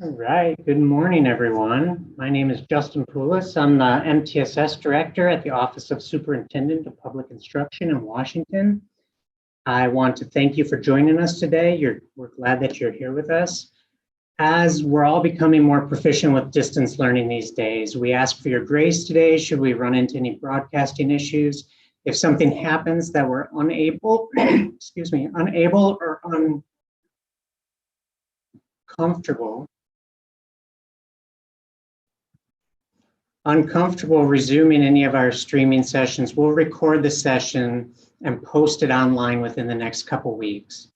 All right, good morning, everyone. My name is Justin Poulos. I'm the MTSS Director at the Office of Superintendent of Public Instruction in Washington. I want to thank you for joining us today. We're glad that you're here with us. As we're all becoming more proficient with distance learning these days, we ask for your grace today should we run into any broadcasting issues. If something happens that we're unable, unable or uncomfortable resuming any of our streaming sessions, we'll record the session and post it online within the next couple weeks.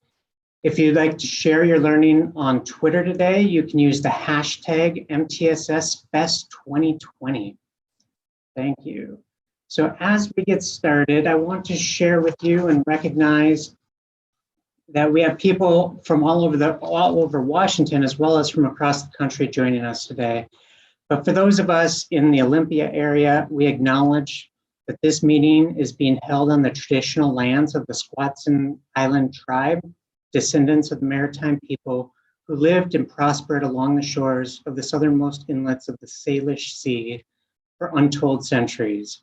If you'd like to share your learning on Twitter today, you can use the hashtag MTSS Fest 2020. Thank you. So as we get started, I want to share with you and recognize that we have people from all over Washington, as well as from across the country joining us today. But for those of us in the Olympia area, we acknowledge that this meeting is being held on the traditional lands of the Squaxin Island tribe, descendants of the maritime people who lived and prospered along the shores of the southernmost inlets of the Salish Sea for untold centuries.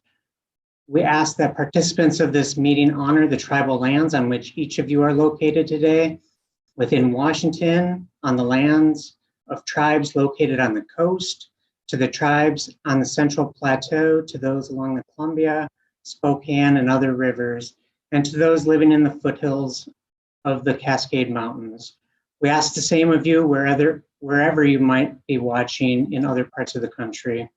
We ask that participants of this meeting honor the tribal lands on which each of you are located today, within Washington, on the lands of tribes located on the coast, to the tribes on the Central Plateau, to those along the Columbia, Spokane, and other rivers, and to those living in the foothills of the Cascade Mountains. We ask the same of you wherever you might be watching in other parts of the country.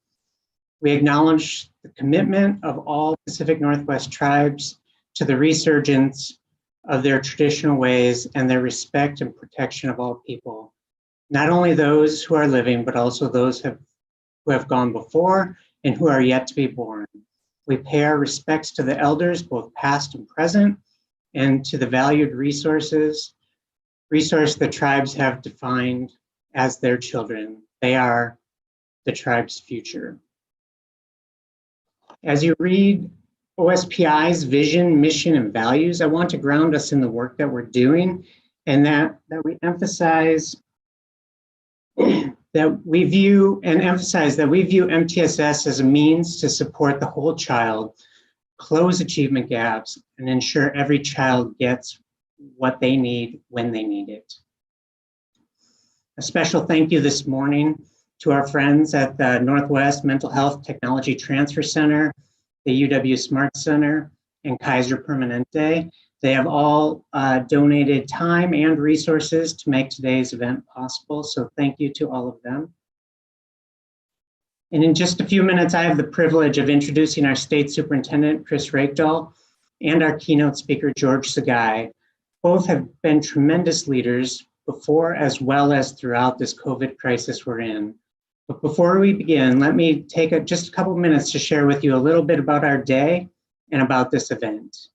We acknowledge the commitment of all Pacific Northwest tribes to the resurgence of their traditional ways and their respect and protection of all people, not only those who are living, but also those who have gone before and who are yet to be born. We pay our respects to the elders, both past and present, and to the valued resource the tribes have defined as their children. They are the tribe's future. As you read OSPI's vision, mission, and values, I want to ground us in the work that we're doing and that we emphasize that we view MTSS as a means to support the whole child, close achievement gaps, and ensure every child gets what they need when they need it. A special thank you this morning to our friends at the Northwest Mental Health Technology Transfer Center, the UW Smart Center, and Kaiser Permanente. They have all donated time and resources to make today's event possible, so thank you to all of them. And in just a few minutes, I have the privilege of introducing our State Superintendent, Chris Reykdal, and our keynote speaker, George Sugai. Both have been tremendous leaders before as well as throughout this COVID crisis we're in. But before we begin, let me take just a couple minutes to share with you a little bit about our day and about this event.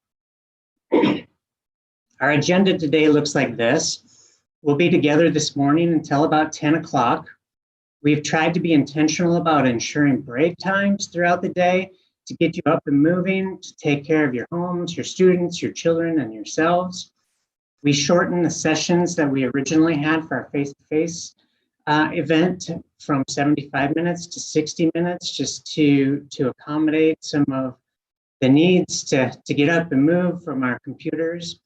Our agenda today looks like this. We'll be together this morning until about 10 o'clock. We've tried to be intentional about ensuring break times throughout the day to get you up and moving, to take care of your homes, your students, your children, and yourselves. We shortened the sessions that we originally had for our face-to-face event from 75 minutes to 60 minutes, just to accommodate some of the needs to get up and move from our computers.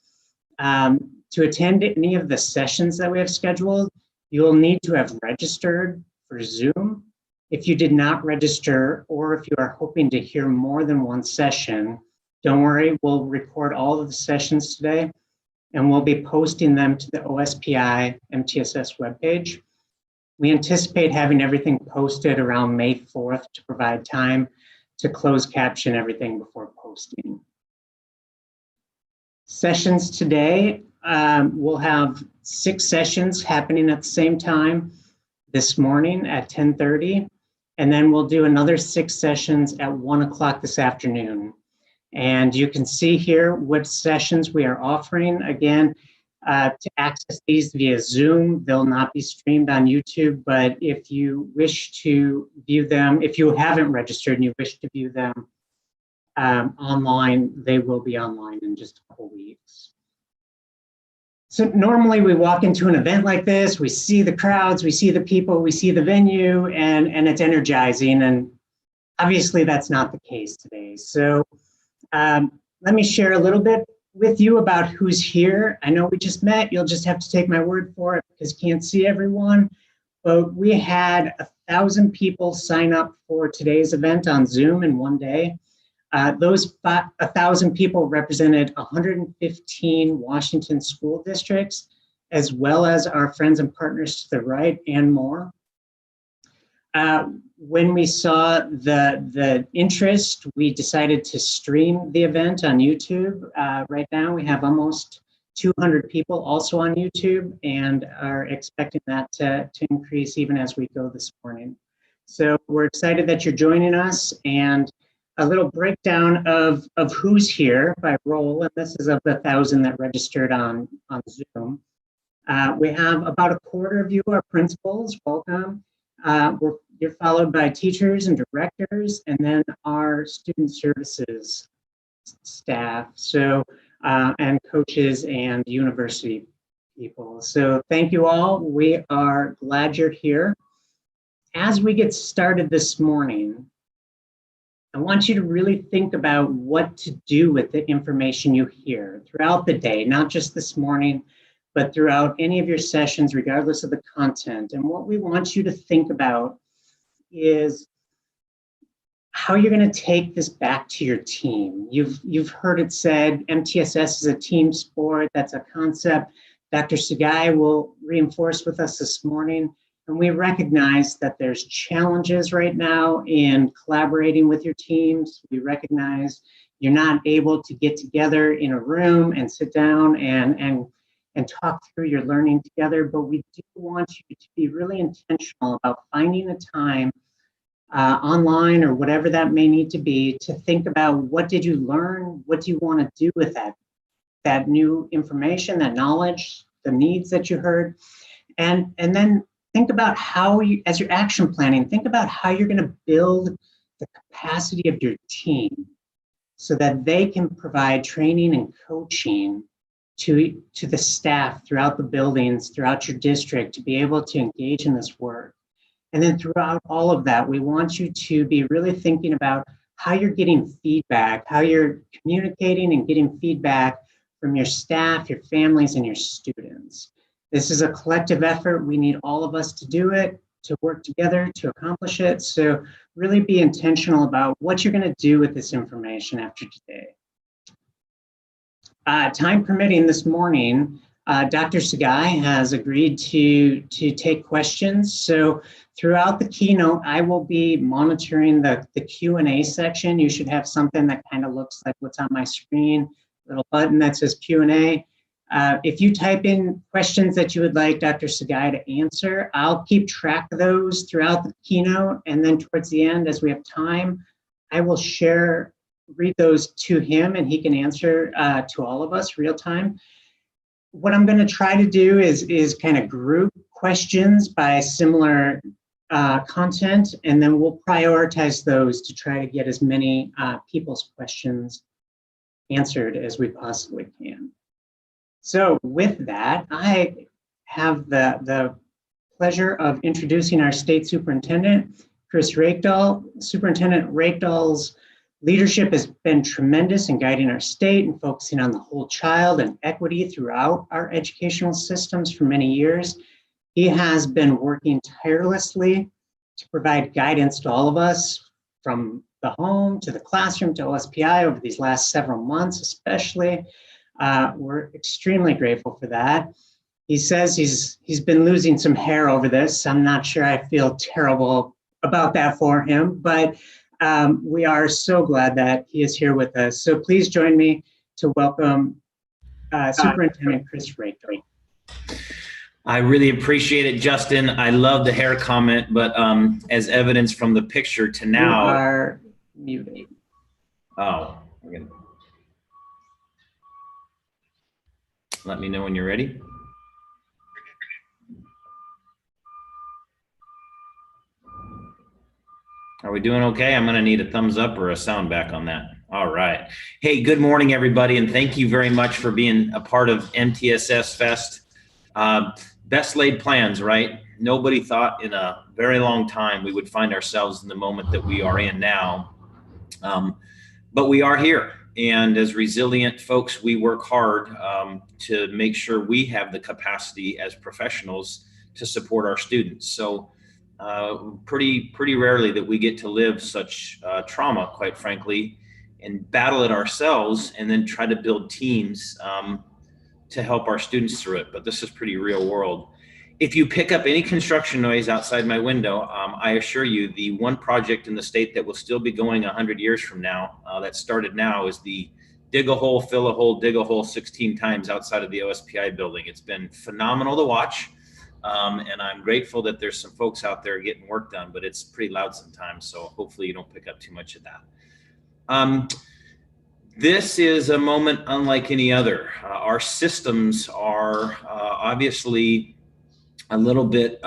To attend any of the sessions that we have scheduled, you will need to have registered for Zoom. If you did not register, or if you are hoping to hear more than one session, don't worry, we'll record all of the sessions today, and we'll be posting them to the OSPI MTSS webpage. We anticipate having everything posted around May 4th to provide time to close caption everything before posting. Sessions today, we'll have 6 sessions happening at the same time this morning at 10:30, and then we'll do another 6 sessions at 1 o'clock this afternoon. And you can see here what sessions we are offering. Again, to access these via Zoom, they'll not be streamed on YouTube, but if you wish to view them, if you haven't registered and you wish to view them online, they will be online in just a couple weeks. So normally we walk into an event like this, we see the crowds, we see the people, we see the venue, and it's energizing. And obviously that's not the case today. So let me share a little bit with you about who's here. I know we just met, you'll just have to take my word for it because you can't see everyone. But we had 1,000 people sign up for today's event on Zoom in one day. Those 1,000 people represented 115 Washington school districts, as well as our friends and partners to the right and more. When we saw the interest, we decided to stream the event on YouTube. Right now we have almost 200 people also on YouTube and are expecting that to increase even as we go this morning. So we're excited that you're joining us, and a little breakdown of who's here by role, and this is of the 1,000 that registered on Zoom. We have about a quarter of you are principals, welcome. You're followed by teachers and directors, and then our student services staff, so and coaches and university people. So thank you all. We are glad you're here. As we get started this morning, I want you to really think about what to do with the information you hear throughout the day, not just this morning, but throughout any of your sessions, regardless of the content. And what we want you to think about is how you're going to take this back to your team. You've heard it said, MTSS is a team sport. That's a concept Dr. Sugai will reinforce with us this morning. And we recognize that there's challenges right now in collaborating with your teams. We recognize you're not able to get together in a room and sit down and talk through your learning together, but we do want you to be really intentional about finding a time online or whatever that may need to be to think about what did you learn, what do you want to do with that new information, that knowledge, the needs that you heard, and then think about how you, as you're action planning, think about how you're going to build the capacity of your team so that they can provide training and coaching to the staff throughout the buildings, throughout your district, to be able to engage in this work. And then throughout all of that, we want you to be really thinking about how you're getting feedback, how you're communicating and getting feedback from your staff, your families, and your students. This is a collective effort. We need all of us to do it, to work together to accomplish it. So really be intentional about what you're going to do with this information after today. Time permitting this morning, Dr. Sugai has agreed to take questions. So throughout the keynote, I will be monitoring the Q&A section. You should have something that kind of looks like what's on my screen, a little button that says Q&A. If you type in questions that you would like Dr. Sugai to answer, I'll keep track of those throughout the keynote. And then towards the end, as we have time, I will read those to him and he can answer to all of us real time. What I'm going to try to do is kind of group questions by similar content, and then we'll prioritize those to try to get as many people's questions answered as we possibly can. So with that, I have the pleasure of introducing our state superintendent, Chris Reykdal. Superintendent Reykdal's leadership has been tremendous in guiding our state and focusing on the whole child and equity throughout our educational systems for many years. He has been working tirelessly to provide guidance to all of us from the home to the classroom to OSPI over these last several months, especially. We're extremely grateful for that. He says he's been losing some hair over this. I'm not sure I feel terrible about that for him, but we are so glad that he is here with us. So please join me to welcome Superintendent Chris Reykdal. I really appreciate it, Justin. I love the hair comment, but as evidence from the picture to now. You are muted. Oh, let me know when you're ready. Are we doing okay? I'm gonna need a thumbs up or a sound back on that. All right. Hey, good morning, everybody, and thank you very much for being a part of MTSS Fest. Best laid plans, right? Nobody thought in a very long time we would find ourselves in the moment that we are in now. But we are here, and as resilient folks, we work hard to make sure we have the capacity as professionals to support our students. So pretty rarely that we get to live such trauma, quite frankly, and battle it ourselves and then try to build teams to help our students through it. But this is pretty real world. If you pick up any construction noise outside my window, I assure you the one project in the state that will still be going 100 years from now, that started now, is the dig a hole, fill a hole, dig a hole 16 times outside of the OSPI building. It's been phenomenal to watch. And I'm grateful that there's some folks out there getting work done, but it's pretty loud sometimes. So hopefully you don't pick up too much of that. This is a moment unlike any other. Our systems are obviously a little bit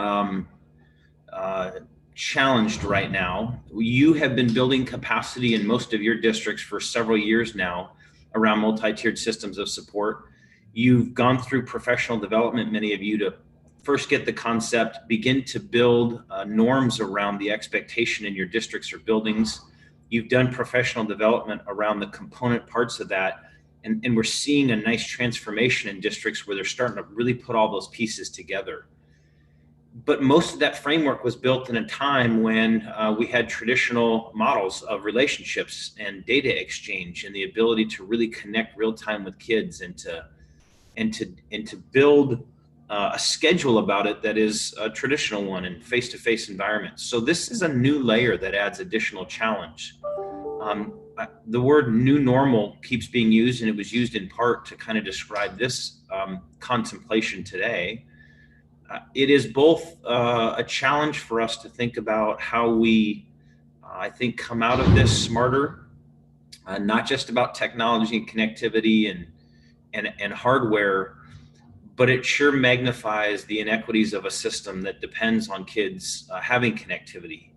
challenged right now. You have been building capacity in most of your districts for several years now around multi-tiered systems of support. You've gone through professional development, many of you, to first get the concept, begin to build norms around the expectation in your districts or buildings. You've done professional development around the component parts of that. And we're seeing a nice transformation in districts where they're starting to really put all those pieces together. But most of that framework was built in a time when we had traditional models of relationships and data exchange and the ability to really connect real time with kids and to build a schedule about it that is a traditional one in face-to-face environments. So this is a new layer that adds additional challenge. The word new normal keeps being used, and it was used in part to kind of describe this contemplation today. It is both a challenge for us to think about how we, I think, come out of this smarter, not just about technology and connectivity and hardware, but it sure magnifies the inequities of a system that depends on kids having connectivity.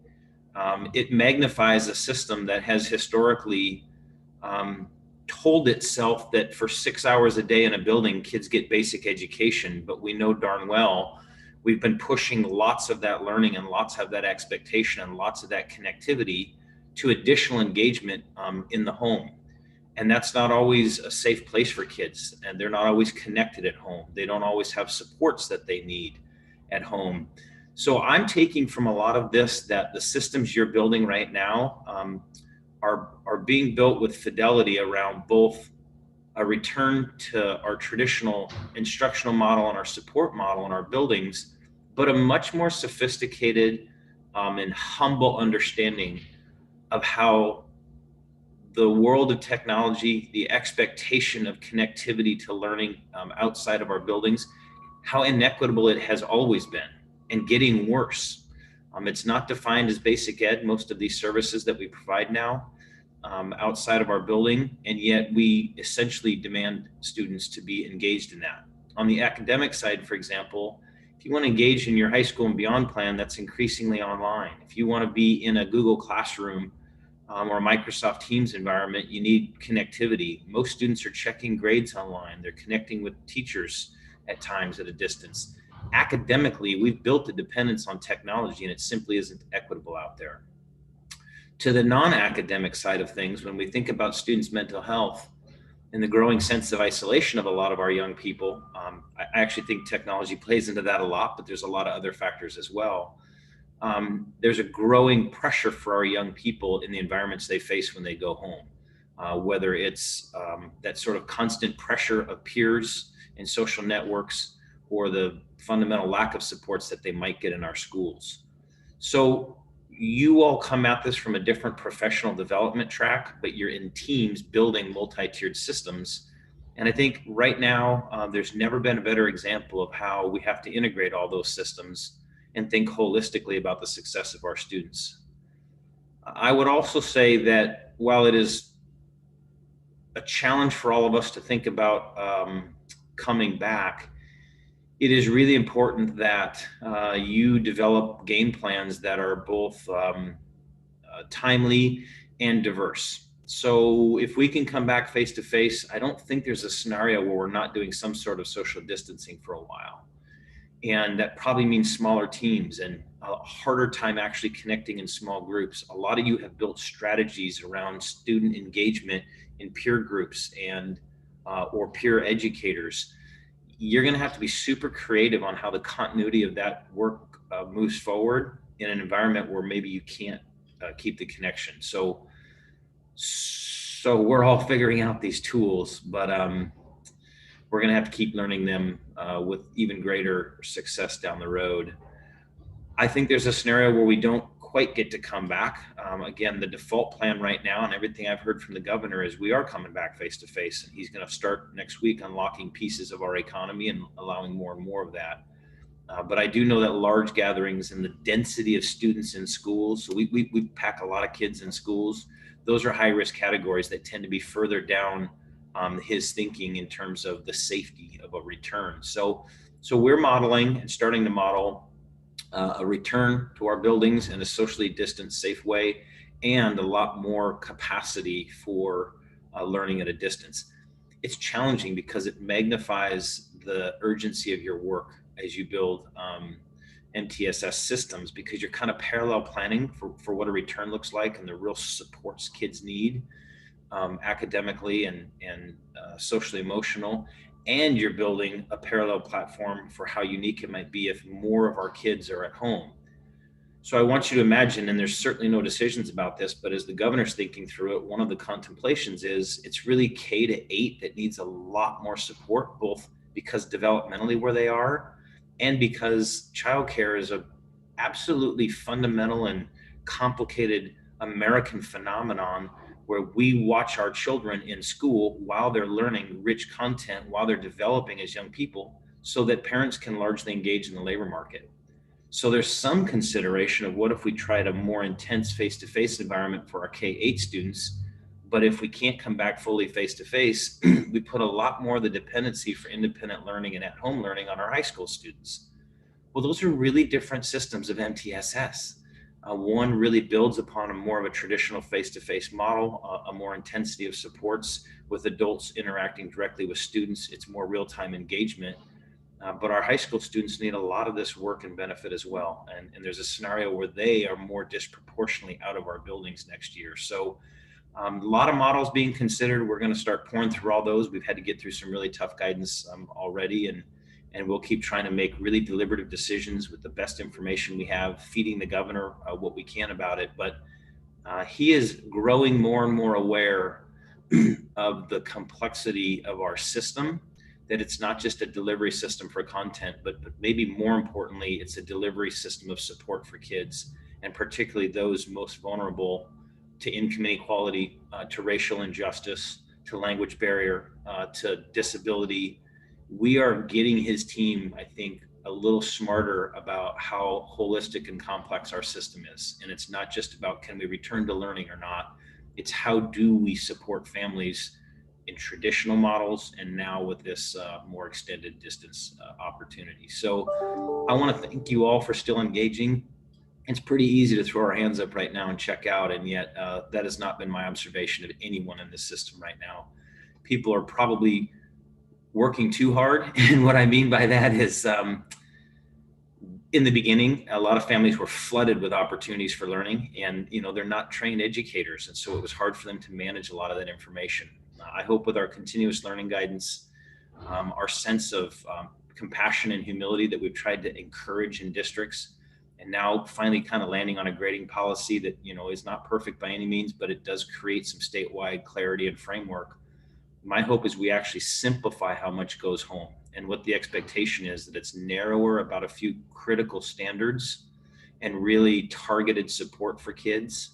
It magnifies a system that has historically told itself that for 6 hours a day in a building, kids get basic education, but we know darn well we've been pushing lots of that learning and lots of that expectation and lots of that connectivity to additional engagement in the home. And that's not always a safe place for kids, and they're not always connected at home. They don't always have supports that they need at home. So I'm taking from a lot of this that the systems you're building right now are being built with fidelity around both a return to our traditional instructional model and our support model in our buildings, but a much more sophisticated and humble understanding of how the world of technology, the expectation of connectivity to learning outside of our buildings, how inequitable it has always been and getting worse. It's not defined as basic ed, most of these services that we provide now outside of our building, and yet we essentially demand students to be engaged in that. On the academic side, for example, if you want to engage in your high school and beyond plan, that's increasingly online. If you want to be in a Google Classroom or a Microsoft Teams environment, you need connectivity. Most students are checking grades online. They're connecting with teachers at times at a distance. Academically, we've built a dependence on technology, and it simply isn't equitable out there. To the non-academic side of things, when we think about students' mental health and the growing sense of isolation of a lot of our young people, I actually think technology plays into that a lot, but there's a lot of other factors as well. There's a growing pressure for our young people in the environments they face when they go home, whether it's that sort of constant pressure of peers and social networks or the fundamental lack of supports that they might get in our schools. So you all come at this from a different professional development track, but you're in teams building multi-tiered systems. And I think right now, there's never been a better example of how we have to integrate all those systems and think holistically about the success of our students. I would also say that while it is a challenge for all of us to think about coming back, it is really important that you develop game plans that are both timely and diverse. So if we can come back face to face, I don't think there's a scenario where we're not doing some sort of social distancing for a while. And that probably means smaller teams and a harder time actually connecting in small groups. A lot of you have built strategies around student engagement in peer groups and or peer educators. You're going to have to be super creative on how the continuity of that work moves forward in an environment where maybe you can't keep the connection. So we're all figuring out these tools, but we're going to have to keep learning them with even greater success down the road. I think there's a scenario where we don't quite get to come back. Again, the default plan right now and everything I've heard from the governor is we are coming back face to face, and he's going to start next week unlocking pieces of our economy and allowing more and more of that. But I do know that large gatherings and the density of students in schools, so we pack a lot of kids in schools. Those are high risk categories that tend to be further down his thinking in terms of the safety of a return. So we're modeling and starting to model a return to our buildings in a socially distanced, safe way, and a lot more capacity for learning at a distance. It's challenging because it magnifies the urgency of your work as you build MTSS systems, because you're kind of parallel planning for what a return looks like and the real supports kids need academically and socially emotional. And you're building a parallel platform for how unique it might be if more of our kids are at home. So I want you to imagine, and there's certainly no decisions about this, but as the governor's thinking through it, one of the contemplations is it's really K-8 that needs a lot more support, both because developmentally where they are, and because childcare is a absolutely fundamental and complicated American phenomenon where we watch our children in school while they're learning rich content, while they're developing as young people, so that parents can largely engage in the labor market. So there's some consideration of what if we tried a more intense face-to-face environment for our K-8 students, but if we can't come back fully face-to-face, we put a lot more of the dependency for independent learning and at-home learning on our high school students. Well, those are really different systems of MTSS. One really builds upon a more of a traditional face-to-face model, a more intensity of supports with adults interacting directly with students. It's more real-time engagement. But our high school students need a lot of this work and benefit as well. And there's a scenario where they are more disproportionately out of our buildings next year. So a lot of models being considered. We're going to start pouring through all those. We've had to get through some really tough guidance already, and we'll keep trying to make really deliberative decisions with the best information we have, feeding the governor what we can about it. But he is growing more and more aware of the complexity of our system, that it's not just a delivery system for content, but maybe more importantly, it's a delivery system of support for kids, and particularly those most vulnerable to income inequality, to racial injustice, to language barrier, to disability. We are getting his team, I think, a little smarter about how holistic and complex our system is. And it's not just about can we return to learning or not, it's how do we support families in traditional models and now with this more extended distance opportunity. So I want to thank you all for still engaging. It's pretty easy to throw our hands up right now and check out, and yet that has not been my observation of anyone in this system right now. People are probably working too hard, and what I mean by that is in the beginning, a lot of families were flooded with opportunities for learning, and they're not trained educators, and so it was hard for them to manage a lot of that information. I hope with our continuous learning guidance, our sense of compassion and humility that we've tried to encourage in districts, and now finally kind of landing on a grading policy that is not perfect by any means, but it does create some statewide clarity and framework. My hope is we actually simplify how much goes home, and what the expectation is that it's narrower about a few critical standards and really targeted support for kids.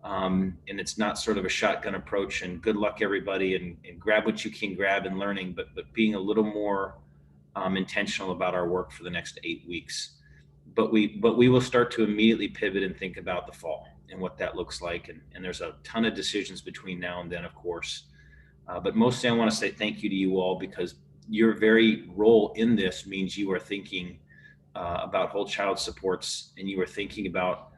And it's not sort of a shotgun approach and good luck everybody and grab what you can grab in learning, but being a little more intentional about our work for the next 8 weeks. But we will start to immediately pivot and think about the fall and what that looks like. And there's a ton of decisions between now and then, of course. But mostly I want to say thank you to you all, because your very role in this means you are thinking about whole child supports, and you are thinking about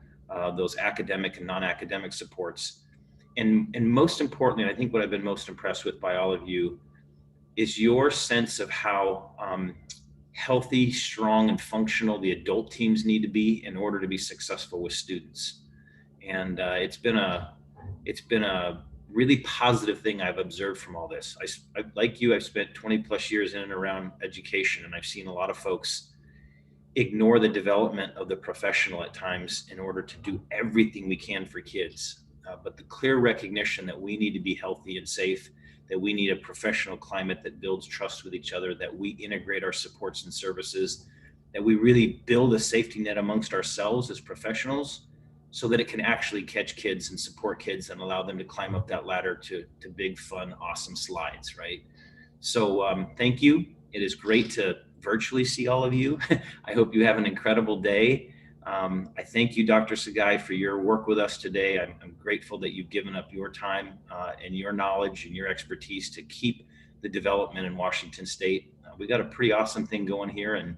those academic and non-academic supports. And most importantly, I think what I've been most impressed with by all of you is your sense of how healthy, strong, and functional the adult teams need to be in order to be successful with students. And it's been a really positive thing I've observed from all this. I like you, I've spent 20 plus years in and around education, and I've seen a lot of folks ignore the development of the professional at times in order to do everything we can for kids. But the clear recognition that we need to be healthy and safe, that we need a professional climate that builds trust with each other, that we integrate our supports and services, that we really build a safety net amongst ourselves as professionals so that it can actually catch kids and support kids and allow them to climb up that ladder to big, fun, awesome slides, right? So thank you. It is great to virtually see all of you. I hope you have an incredible day. I thank you, Dr. Sugai, for your work with us today. I'm grateful that you've given up your time and your knowledge and your expertise to keep the development in Washington State. We got a pretty awesome thing going here, and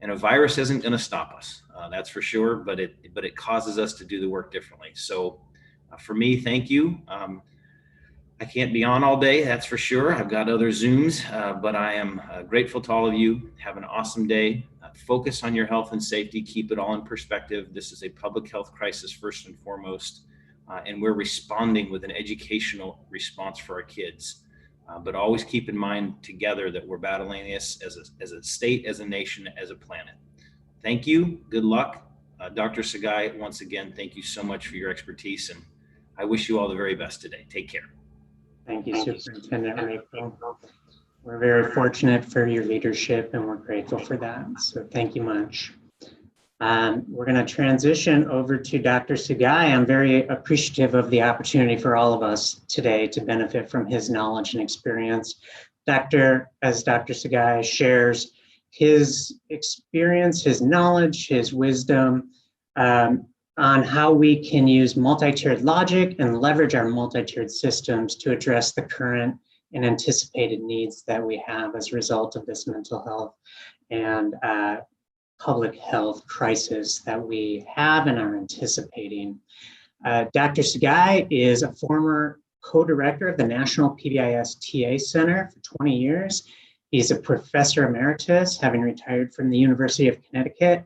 a virus isn't going to stop us. That's for sure, but it causes us to do the work differently. So for me, thank you. I can't be on all day, that's for sure. I've got other Zooms, but I am grateful to all of you. Have an awesome day. Focus on your health and safety. Keep it all in perspective. This is a public health crisis first and foremost, and we're responding with an educational response for our kids. But always keep in mind together that we're battling this as a state, as a nation, as a planet. Thank you. Good luck. Dr. Sugai, once again, thank you so much for your expertise, and I wish you all the very best today. Take care. Thank you, Superintendent Reykdal. We're very fortunate for your leadership, and we're grateful for that. So thank you much. We're going to transition over to Dr. Sugai. I'm very appreciative of the opportunity for all of us today to benefit from his knowledge and experience. As Dr. Sugai shares his experience, his knowledge, his wisdom on how we can use multi-tiered logic and leverage our multi-tiered systems to address the current and anticipated needs that we have as a result of this mental health and public health crisis that we have and are anticipating. Dr. Sugai is a former co-director of the National PBIS TA Center for 20 years. He's a professor emeritus, having retired from the University of Connecticut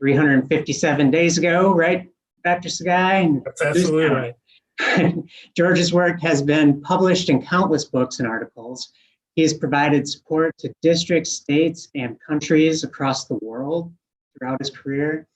357 days ago, right, Dr. Sugai? That's absolutely right. George's work has been published in countless books and articles. He has provided support to districts, states, and countries across the world throughout his career.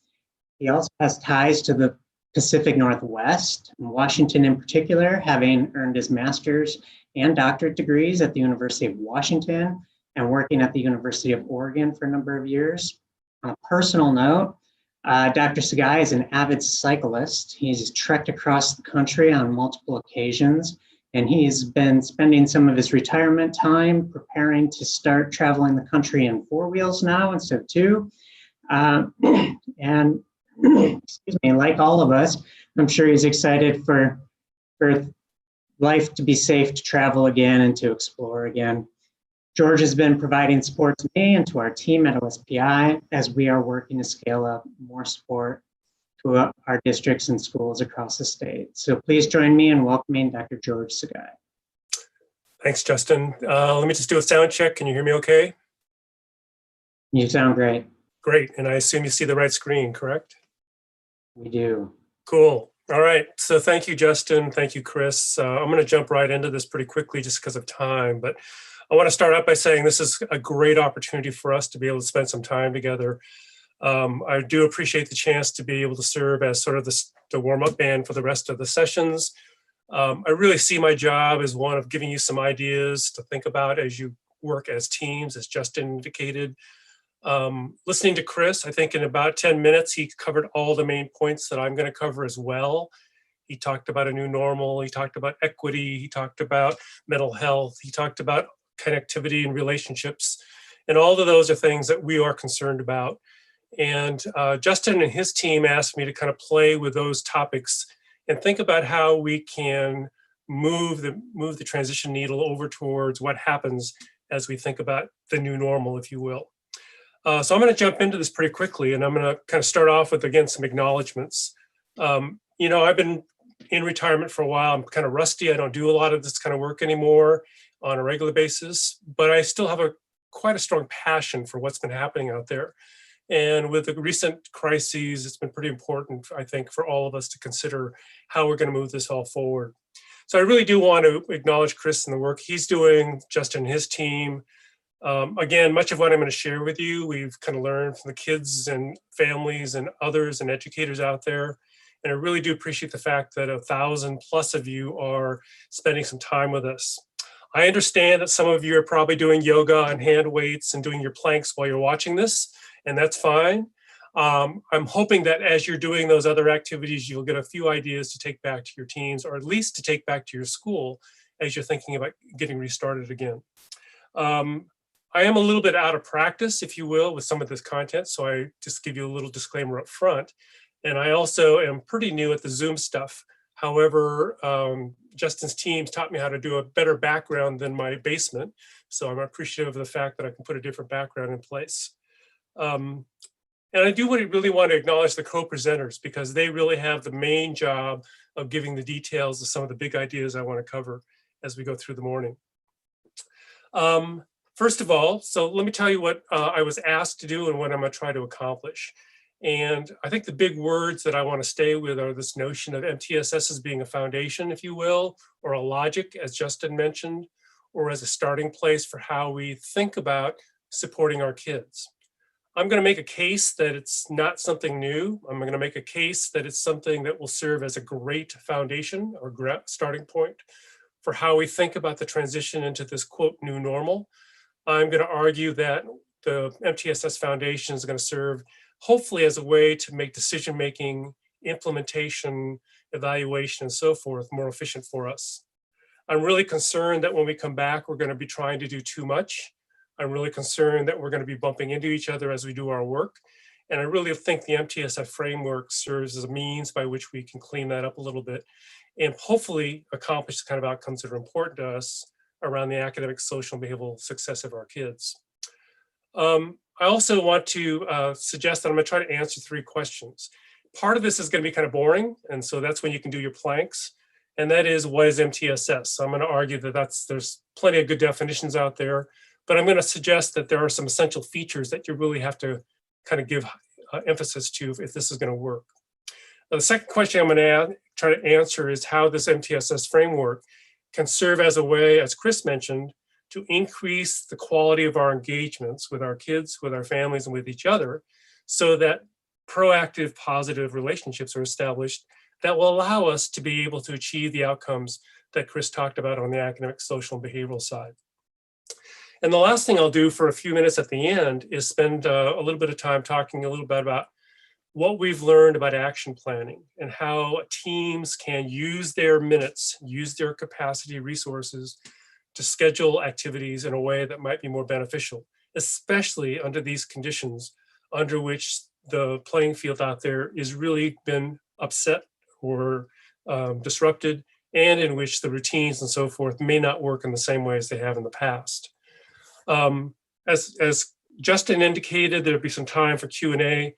He also has ties to the Pacific Northwest, and Washington in particular, having earned his master's and doctorate degrees at the University of Washington and working at the University of Oregon for a number of years. On a personal note, Dr. Sugai is an avid cyclist. He's trekked across the country on multiple occasions, and he's been spending some of his retirement time preparing to start traveling the country in 4 wheels now instead of 2. And excuse me, like all of us, I'm sure he's excited for life to be safe, to travel again and to explore again. George has been providing support to me and to our team at OSPI as we are working to scale up more support to our districts and schools across the state. So please join me in welcoming Dr. George Sugai. Thanks, Justin. Let me just do a sound check. Can you hear me okay? You sound great. Great. And I assume you see the right screen, correct? We do. Cool. All right. So thank you, Justin. Thank you, Chris. I'm going to jump right into this pretty quickly just because of time. But I want to start out by saying this is a great opportunity for us to be able to spend some time together. I do appreciate the chance to be able to serve as sort of the warm-up band for the rest of the sessions. I really see my job as one of giving you some ideas to think about as you work as teams, as Justin indicated. Listening to Chris, I think in about 10 minutes, he covered all the main points that I'm going to cover as well. He talked about a new normal. He talked about equity. He talked about mental health. He talked about connectivity and relationships. And all of those are things that we are concerned about. And Justin and his team asked me to kind of play with those topics and think about how we can move the transition needle over towards what happens as we think about the new normal, if you will. So I'm going to jump into this pretty quickly, and I'm going to kind of start off with, again, some acknowledgements. You know, I've been in retirement for a while. I'm kind of rusty. I don't do a lot of this kind of work anymore on a regular basis, but I still have quite a strong passion for what's been happening out there. And with the recent crises, it's been pretty important, I think, for all of us to consider how we're going to move this all forward. So I really do want to acknowledge Chris and the work he's doing, Justin and his team. Again, much of what I'm going to share with you, we've kind of learned from the kids and families and others and educators out there. And I really do appreciate the fact that 1,000+ of you are spending some time with us. I understand that some of you are probably doing yoga and hand weights and doing your planks while you're watching this, and that's fine. I'm hoping that as you're doing those other activities, you'll get a few ideas to take back to your teams, or at least to take back to your school as you're thinking about getting restarted again. I am a little bit out of practice, if you will, with some of this content, so I just give you a little disclaimer up front. And I also am pretty new at the Zoom stuff. However, Justin's teams taught me how to do a better background than my basement. So I'm appreciative of the fact that I can put a different background in place. And I do really want to acknowledge the co-presenters, because they really have the main job of giving the details of some of the big ideas I want to cover as we go through the morning. First of all, so let me tell you what I was asked to do and what I'm going to try to accomplish. And I think the big words that I want to stay with are this notion of MTSS as being a foundation, if you will, or a logic, as Justin mentioned, or as a starting place for how we think about supporting our kids. I'm going to make a case that it's not something new. I'm going to make a case that it's something that will serve as a great foundation or starting point for how we think about the transition into this, quote, new normal. I'm going to argue that the MTSS Foundation is going to serve hopefully as a way to make decision-making, implementation, evaluation, and so forth more efficient for us. I'm really concerned that when we come back, we're going to be trying to do too much. I'm really concerned that we're going to be bumping into each other as we do our work. And I really think the MTSS framework serves as a means by which we can clean that up a little bit and hopefully accomplish the kind of outcomes that are important to us around the academic, social, and behavioral success of our kids. I also want to suggest that I'm going to try to answer 3 questions. Part of this is going to be kind of boring, and so that's when you can do your planks. And that is, what is MTSS? So I'm going to argue that there's plenty of good definitions out there, but I'm going to suggest that there are some essential features that you really have to kind of give emphasis to if this is going to work. Now, the second question I'm going to try to answer is how this MTSS framework can serve as a way, as Chris mentioned, to increase the quality of our engagements with our kids, with our families, and with each other, so that proactive, positive relationships are established that will allow us to be able to achieve the outcomes that Chris talked about on the academic, social, and behavioral side. And the last thing I'll do for a few minutes at the end is spend a little bit of time talking a little bit about what we've learned about action planning and how teams can use their minutes, use their capacity, resources to schedule activities in a way that might be more beneficial, especially under these conditions under which the playing field out there is really been upset or disrupted, and in which the routines and so forth may not work in the same way as they have in the past. As Justin indicated, there'll be some time for Q&A,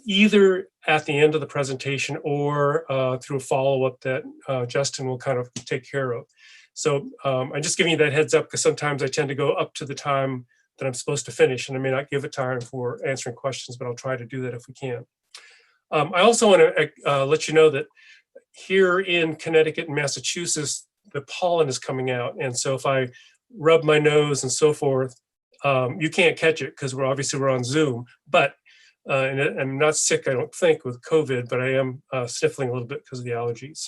either at the end of the presentation or through a follow-up that Justin will kind of take care of. So I'm just giving you that heads up, because sometimes I tend to go up to the time that I'm supposed to finish, and I may not give it time for answering questions, but I'll try to do that if we can. I also want to let you know that here in Connecticut and Massachusetts, the pollen is coming out. And so if I rub my nose and so forth, you can't catch it because we're on Zoom, but and I'm not sick, I don't think, with COVID, but I am sniffling a little bit because of the allergies.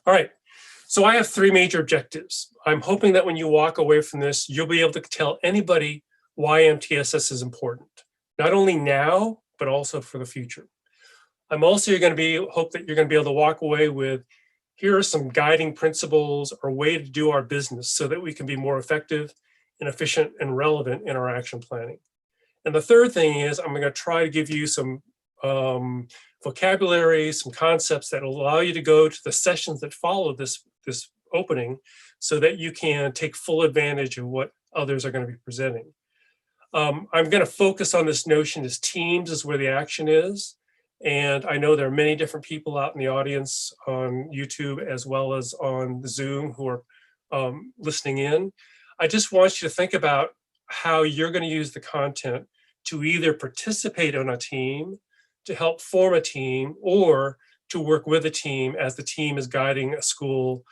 All right. So I have 3 major objectives. I'm hoping that when you walk away from this, you'll be able to tell anybody why MTSS is important, not only now, but also for the future. I'm also hope that you're going to be able to walk away with, here are some guiding principles or way to do our business so that we can be more effective and efficient and relevant in our action planning. And the third thing is, I'm going to try to give you some vocabulary, some concepts that will allow you to go to the sessions that follow this opening so that you can take full advantage of what others are going to be presenting. I'm going to focus on this notion as teams is where the action is. And I know there are many different people out in the audience on YouTube as well as on Zoom who are listening in. I just want you to think about how you're going to use the content to either participate on a team, to help form a team, or to work with a team as the team is guiding a school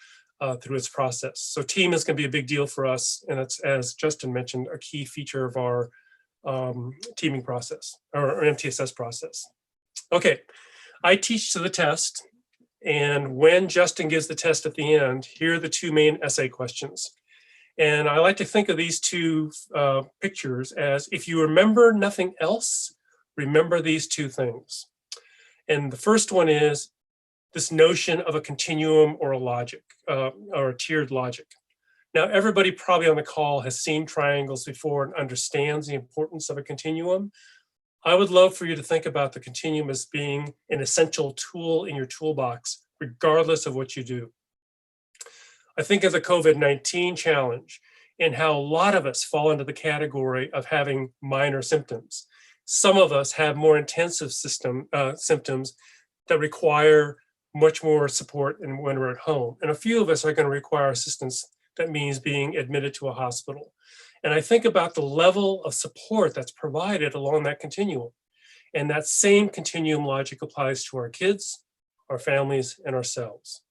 through its process. So team is going to be a big deal for us. And it's, as Justin mentioned, a key feature of our teaming process or MTSS process. Okay, I teach to the test. And when Justin gives the test at the end, here are the two main essay questions. And I like to think of these two pictures as, if you remember nothing else, remember these two things. And the first one is this notion of a continuum or a logic or a tiered logic. Now, everybody probably on the call has seen triangles before and understands the importance of a continuum. I would love for you to think about the continuum as being an essential tool in your toolbox, regardless of what you do. I think of the COVID-19 challenge and how a lot of us fall into the category of having minor symptoms. Some of us have more intensive symptoms that require much more support when we're at home. And a few of us are going to require assistance that means being admitted to a hospital. And I think about the level of support that's provided along that continuum. And that same continuum logic applies to our kids, our families, and ourselves.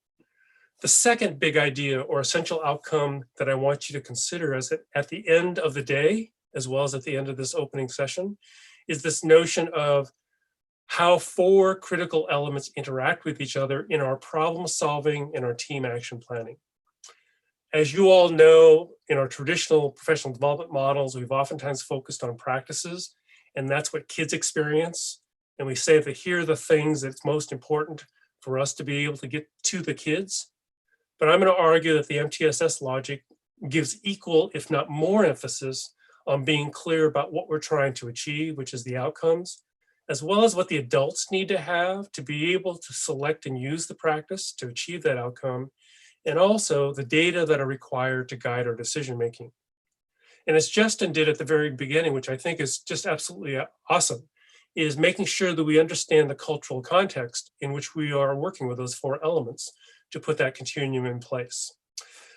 The second big idea or essential outcome that I want you to consider as at the end of the day, as well as at the end of this opening session, is this notion of how four critical elements interact with each other in our problem solving and our team action planning. As you all know, in our traditional professional development models, we've oftentimes focused on practices, and that's what kids experience. And we say that here are the things that's most important for us to be able to get to the kids. But I'm going to argue that the MTSS logic gives equal, if not more, emphasis on being clear about what we're trying to achieve, which is the outcomes, as well as what the adults need to have to be able to select and use the practice to achieve that outcome, and also the data that are required to guide our decision making. And as Justin did at the very beginning, which I think is just absolutely awesome, is making sure that we understand the cultural context in which we are working with those four elements to put that continuum in place.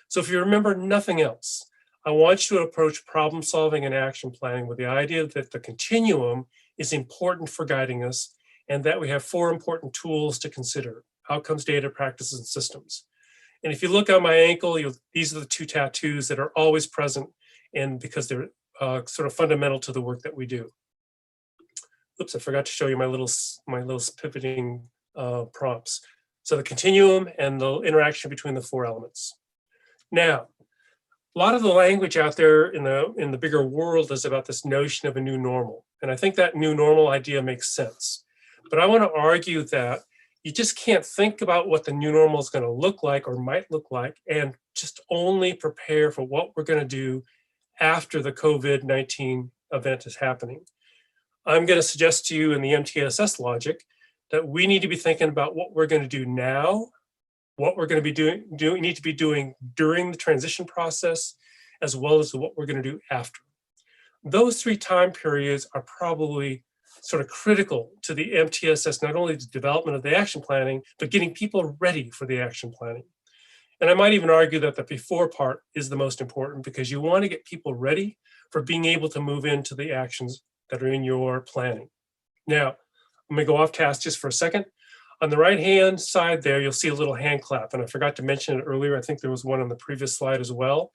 So if you remember nothing else, I want you to approach problem solving and action planning with the idea that the continuum is important for guiding us and that we have four important tools to consider: outcomes, data, practices, and systems. And if you look on my ankle, these are the two tattoos that are always present, and because they're sort of fundamental to the work that we do. Oops, I forgot to show you my little pivoting prompts. So the continuum and the interaction between the four elements. Now, a lot of the language out there in the bigger world is about this notion of a new normal. And I think that new normal idea makes sense. But I want to argue that you just can't think about what the new normal is going to look like or might look like and just only prepare for what we're going to do after the COVID-19 event is happening. I'm going to suggest to you in the MTSS logic that we need to be thinking about what we're going to do now, what we're going to be need to be doing during the transition process, as well as what we're going to do after. Those three time periods are probably sort of critical to the MTSS, not only the development of the action planning, but getting people ready for the action planning. And I might even argue that the before part is the most important, because you want to get people ready for being able to move into the actions that are in your planning. Now, I'm going to go off task just for a second. On the right-hand side there, you'll see a little hand clap, and I forgot to mention it earlier. I think there was one on the previous slide as well.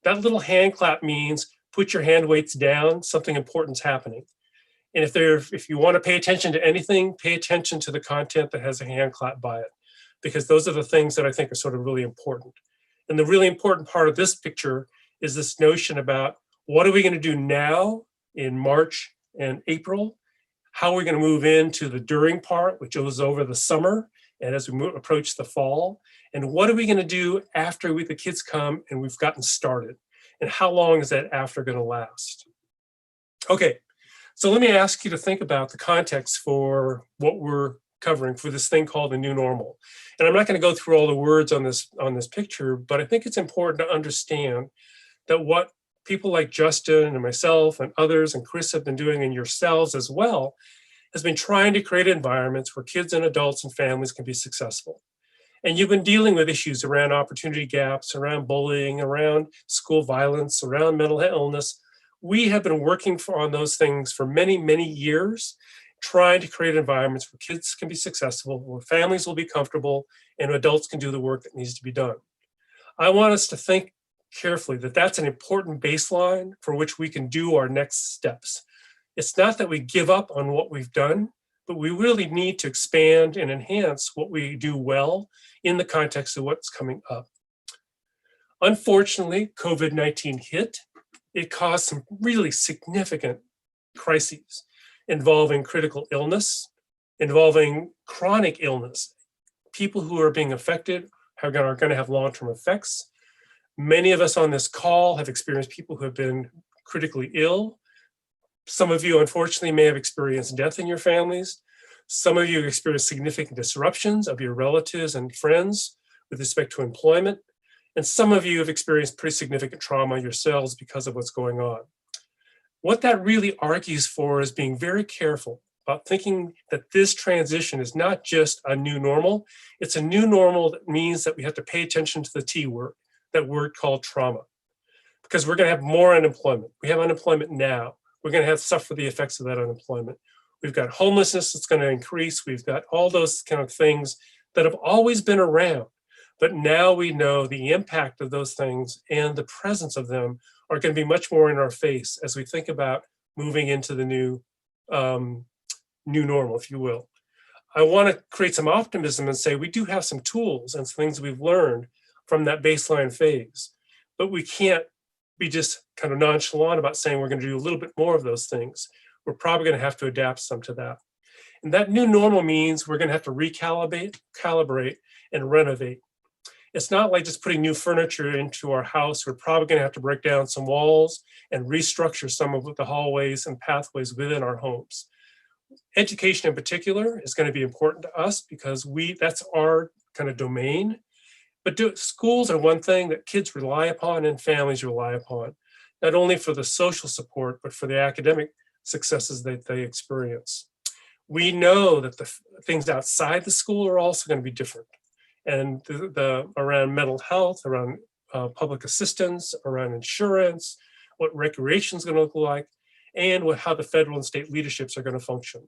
That little hand clap means put your hand weights down, something important's happening. And if you want to pay attention to anything, pay attention to the content that has a hand clap by it, because those are the things that I think are sort of really important. And the really important part of this picture is this notion about what are we going to do now in March and April? How are we going to move into the during part, which goes over the summer and as we approach the fall? And what are we going to do after the kids come and we've gotten started? And how long is that after going to last? Okay, so let me ask you to think about the context for what we're covering for this thing called the new normal. And I'm not going to go through all the words on this picture, but I think it's important to understand that what people like Justin and myself and others and Chris have been doing, and yourselves as well, has been trying to create environments where kids and adults and families can be successful. And you've been dealing with issues around opportunity gaps, around bullying, around school violence, around mental illness. We have been working on those things for many, many years, trying to create environments where kids can be successful, where families will be comfortable, and adults can do the work that needs to be done. I want us to think carefully that that's an important baseline for which we can do our next steps. It's not that we give up on what we've done, but we really need to expand and enhance what we do well in the context of what's coming up. Unfortunately, COVID-19 hit. It caused some really significant crises involving critical illness, involving chronic illness. People who are being affected are going to have long-term effects. Many of us on this call have experienced people who have been critically ill. Some of you, unfortunately, may have experienced death in your families. Some of you have experienced significant disruptions of your relatives and friends with respect to employment. And some of you have experienced pretty significant trauma yourselves because of what's going on. What that really argues for is being very careful about thinking that this transition is not just a new normal. It's a new normal that means that we have to pay attention to the T word, that word called trauma, because we're going to have more unemployment. We have unemployment now. We're going to have to suffer the effects of that unemployment. We've got homelessness that's going to increase. We've got all those kind of things that have always been around, but now we know the impact of those things and the presence of them are going to be much more in our face as we think about moving into the new normal, if you will. I want to create some optimism and say we do have some tools and some things we've learned from that baseline phase, but we can't be just kind of nonchalant about saying we're going to do a little bit more of those things. We're probably going to have to adapt some to that. And that new normal means we're going to have to calibrate, and renovate. It's not like just putting new furniture into our house. We're probably going to have to break down some walls and restructure some of the hallways and pathways within our homes. Education in particular is going to be important to us because that's our kind of domain. But schools are one thing that kids rely upon and families rely upon, not only for the social support, but for the academic successes that they experience. We know that the things outside the school are also going to be different. And around mental health, around public assistance, around insurance, what recreation is going to look like, and how the federal and state leaderships are going to function.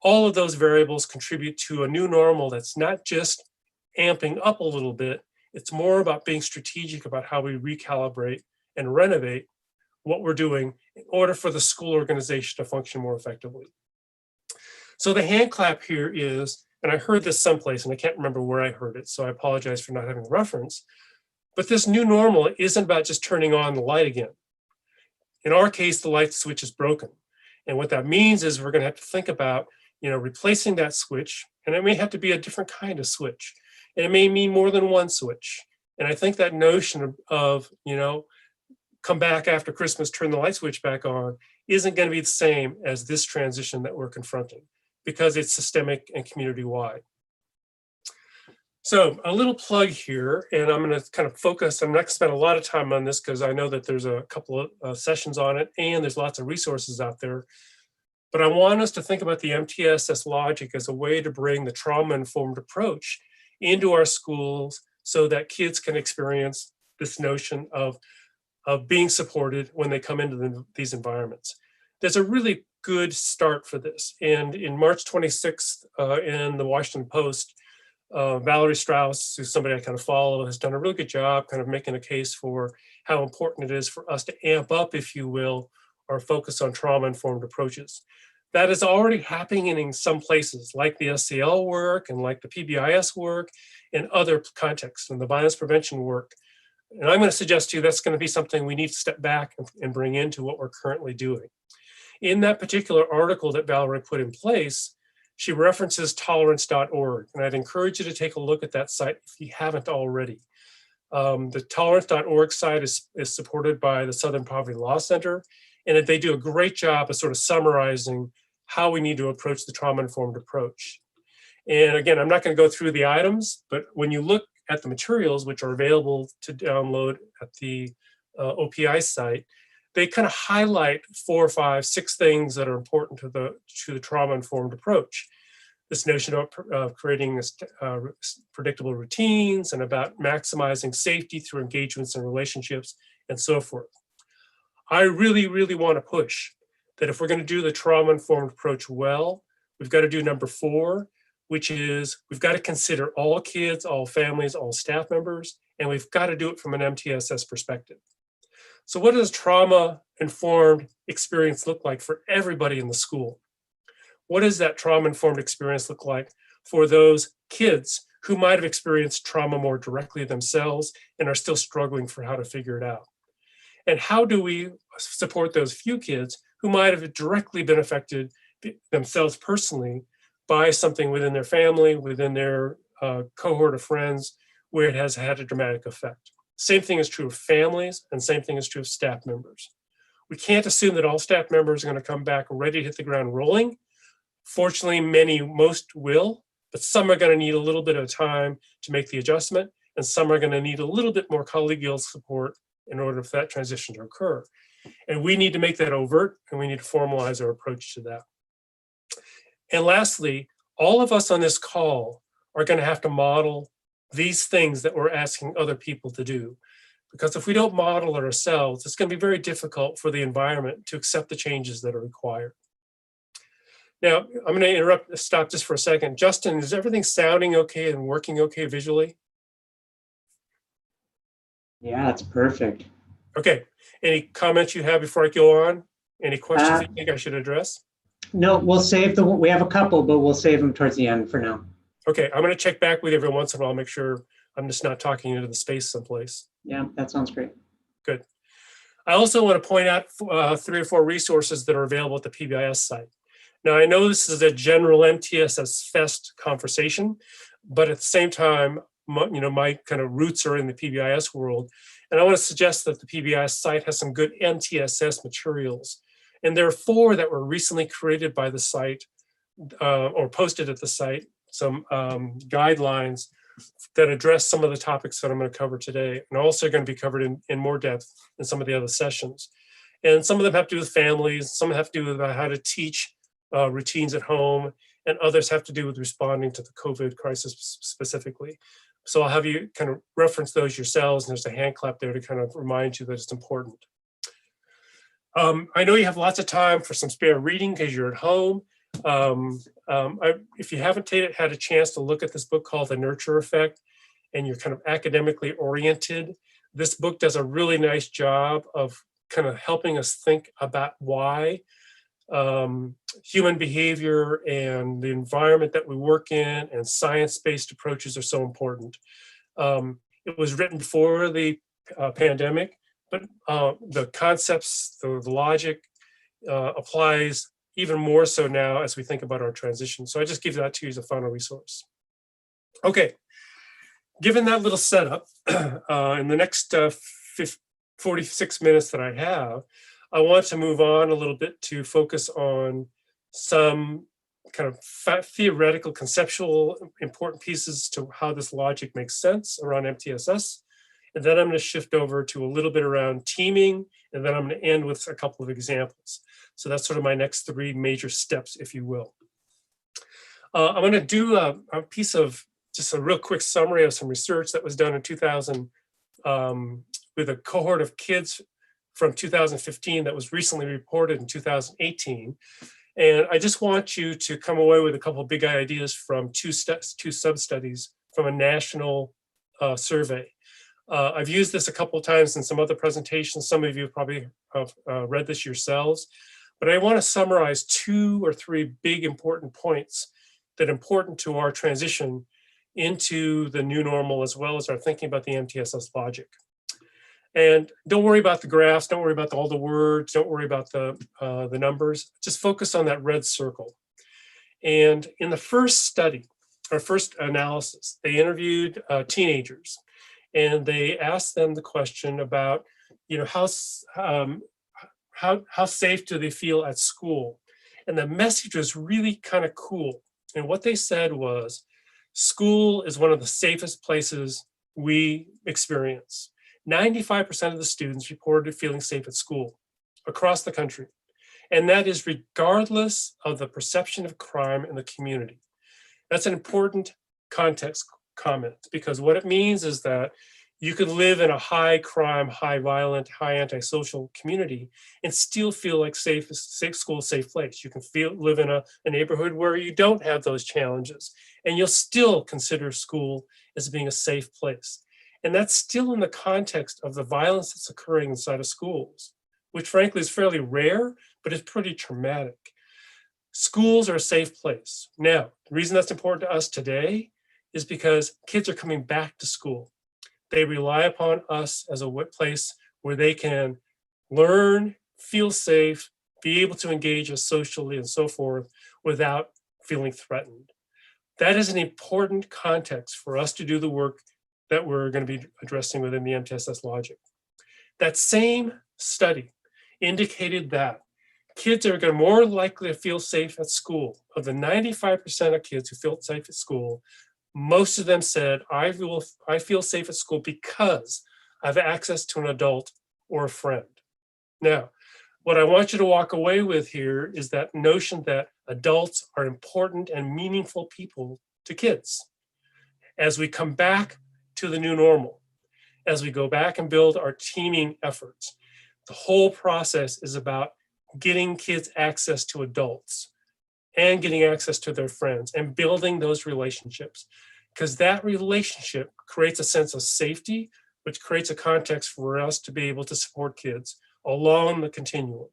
All of those variables contribute to a new normal that's not just amping up a little bit. It's more about being strategic about how we recalibrate and renovate what we're doing in order for the school organization to function more effectively. So the hand clap here is, and I heard this someplace and I can't remember where I heard it, so I apologize for not having the reference, but this new normal isn't about just turning on the light again. In our case, the light switch is broken. And what that means is we're going to have to think about, replacing that switch, and it may have to be a different kind of switch. And it may mean more than one switch. And I think that notion of come back after Christmas, turn the light switch back on, isn't going to be the same as this transition that we're confronting because it's systemic and community-wide. So a little plug here, and I'm going to kind of focus. I'm not going to spend a lot of time on this because I know that there's a couple of sessions on it and there's lots of resources out there. But I want us to think about the MTSS logic as a way to bring the trauma-informed approach into our schools so that kids can experience this notion of being supported when they come into these environments. There's a really good start for this. And in March 26th in the Washington Post, Valerie Strauss, who's somebody I kind of follow, has done a really good job kind of making a case for how important it is for us to amp up, if you will, our focus on trauma-informed approaches. That is already happening in some places like the SCL work and like the PBIS work and other contexts and the violence prevention work. And I'm going to suggest to you that's going to be something we need to step back and bring into what we're currently doing. In that particular article that Valerie put in place, she references tolerance.org, and I'd encourage you to take a look at that site if you haven't already. The tolerance.org site is supported by the Southern Poverty Law Center, and they do a great job of sort of summarizing how we need to approach the trauma-informed approach. And again, I'm not going to go through the items, but when you look at the materials which are available to download at the OPI site, they kind of highlight 4, 5, 6 things that are important to the trauma-informed approach. This notion of creating predictable routines and about maximizing safety through engagements and relationships and so forth. I really, really want to push that if we're going to do the trauma-informed approach well, we've got to do number 4, which is we've got to consider all kids, all families, all staff members, and we've got to do it from an MTSS perspective. So what does trauma-informed experience look like for everybody in the school? What does that trauma-informed experience look like for those kids who might have experienced trauma more directly themselves and are still struggling for how to figure it out? And how do we support those few kids who might have directly been affected themselves personally by something within their family, within their cohort of friends, where it has had a dramatic effect? Same thing is true of families, and same thing is true of staff members. We can't assume that all staff members are going to come back ready to hit the ground rolling. Fortunately, most will, but some are going to need a little bit of time to make the adjustment, and some are going to need a little bit more collegial support in order for that transition to occur. And we need to make that overt, and we need to formalize our approach to that. And lastly, all of us on this call are going to have to model these things that we're asking other people to do. Because if we don't model it ourselves, it's going to be very difficult for the environment to accept the changes that are required. Now, I'm going to stop just for a second. Justin, is everything sounding okay and working okay visually? Yeah, it's perfect. Okay. Any comments you have before I go on? Any questions you think I should address? No, we'll save we have a couple, but we'll save them towards the end for now. Okay, I'm going to check back with you every once in a while, make sure I'm just not talking into the space someplace. Yeah, that sounds great. Good. I also want to point out 3 or 4 resources that are available at the PBIS site. Now, I know this is a general MTSS Fest conversation, but at the same time, my kind of roots are in the PBIS world. And I want to suggest that the PBIS site has some good MTSS materials. And there are 4 that were recently created by the site or posted at the site, some guidelines that address some of the topics that I'm going to cover today, and also going to be covered in more depth in some of the other sessions. And some of them have to do with families, some have to do with how to teach routines at home, and others have to do with responding to the COVID crisis specifically. So I'll have you kind of reference those yourselves, and there's a hand clap there to kind of remind you that it's important. I know you have lots of time for some spare reading because you're at home. If you haven't had a chance to look at this book called The Nurture Effect, and you're kind of academically oriented, this book does a really nice job of kind of helping us think about why human behavior and the environment that we work in and science-based approaches are so important. It was written before the pandemic, but the concepts, the logic applies even more so now as we think about our transition. So I just give that to you as a final resource. Okay, given that little setup, in the next 46 minutes that I have, I want to move on a little bit to focus on some kind of theoretical, conceptual, important pieces to how this logic makes sense around MTSS. And then I'm going to shift over to a little bit around teaming, and then I'm going to end with a couple of examples. So that's sort of my next 3 major steps, if you will. I'm going to do a piece of just a real quick summary of some research that was done in 2000 with a cohort of kids from 2015 that was recently reported in 2018. And I just want you to come away with a couple of big ideas from 2 sub-studies from a national survey. I've used this a couple of times in some other presentations. Some of you probably have read this yourselves, but I want to summarize 2 or 3 big important points that are important to our transition into the new normal, as well as our thinking about the MTSS logic. And don't worry about the graphs, don't worry about all the words, don't worry about the numbers, just focus on that red circle. And in the first study, our first analysis, they interviewed teenagers, and they asked them the question about, how safe do they feel at school? And the message was really kind of cool. And what they said was, school is one of the safest places we experience. 95% of the students reported feeling safe at school. across the country. And that is regardless of the perception of crime in the community. That's an important context comment, because what it means is that you could live in a high crime, high violent, high antisocial community and still feel like safe school, safe place. You can live in a neighborhood where you don't have those challenges, and you'll still consider school as being a safe place. And that's still in the context of the violence that's occurring inside of schools, which frankly is fairly rare, but it's pretty traumatic. Schools are a safe place. Now, the reason that's important to us today is because kids are coming back to school. They rely upon us as a place where they can learn, feel safe, be able to engage us socially and so forth without feeling threatened. That is an important context for us to do the work that we're going to be addressing within the MTSS logic. That same study indicated that kids are more likely to feel safe at school. Of the 95% of kids who feel safe at school, most of them said, I feel safe at school because I have access to an adult or a friend. Now, what I want you to walk away with here is that notion that adults are important and meaningful people to kids. As we come back to the new normal, as we go back and build our teaming efforts, the whole process is about getting kids access to adults and getting access to their friends and building those relationships, because that relationship creates a sense of safety, which creates a context for us to be able to support kids along the continuum.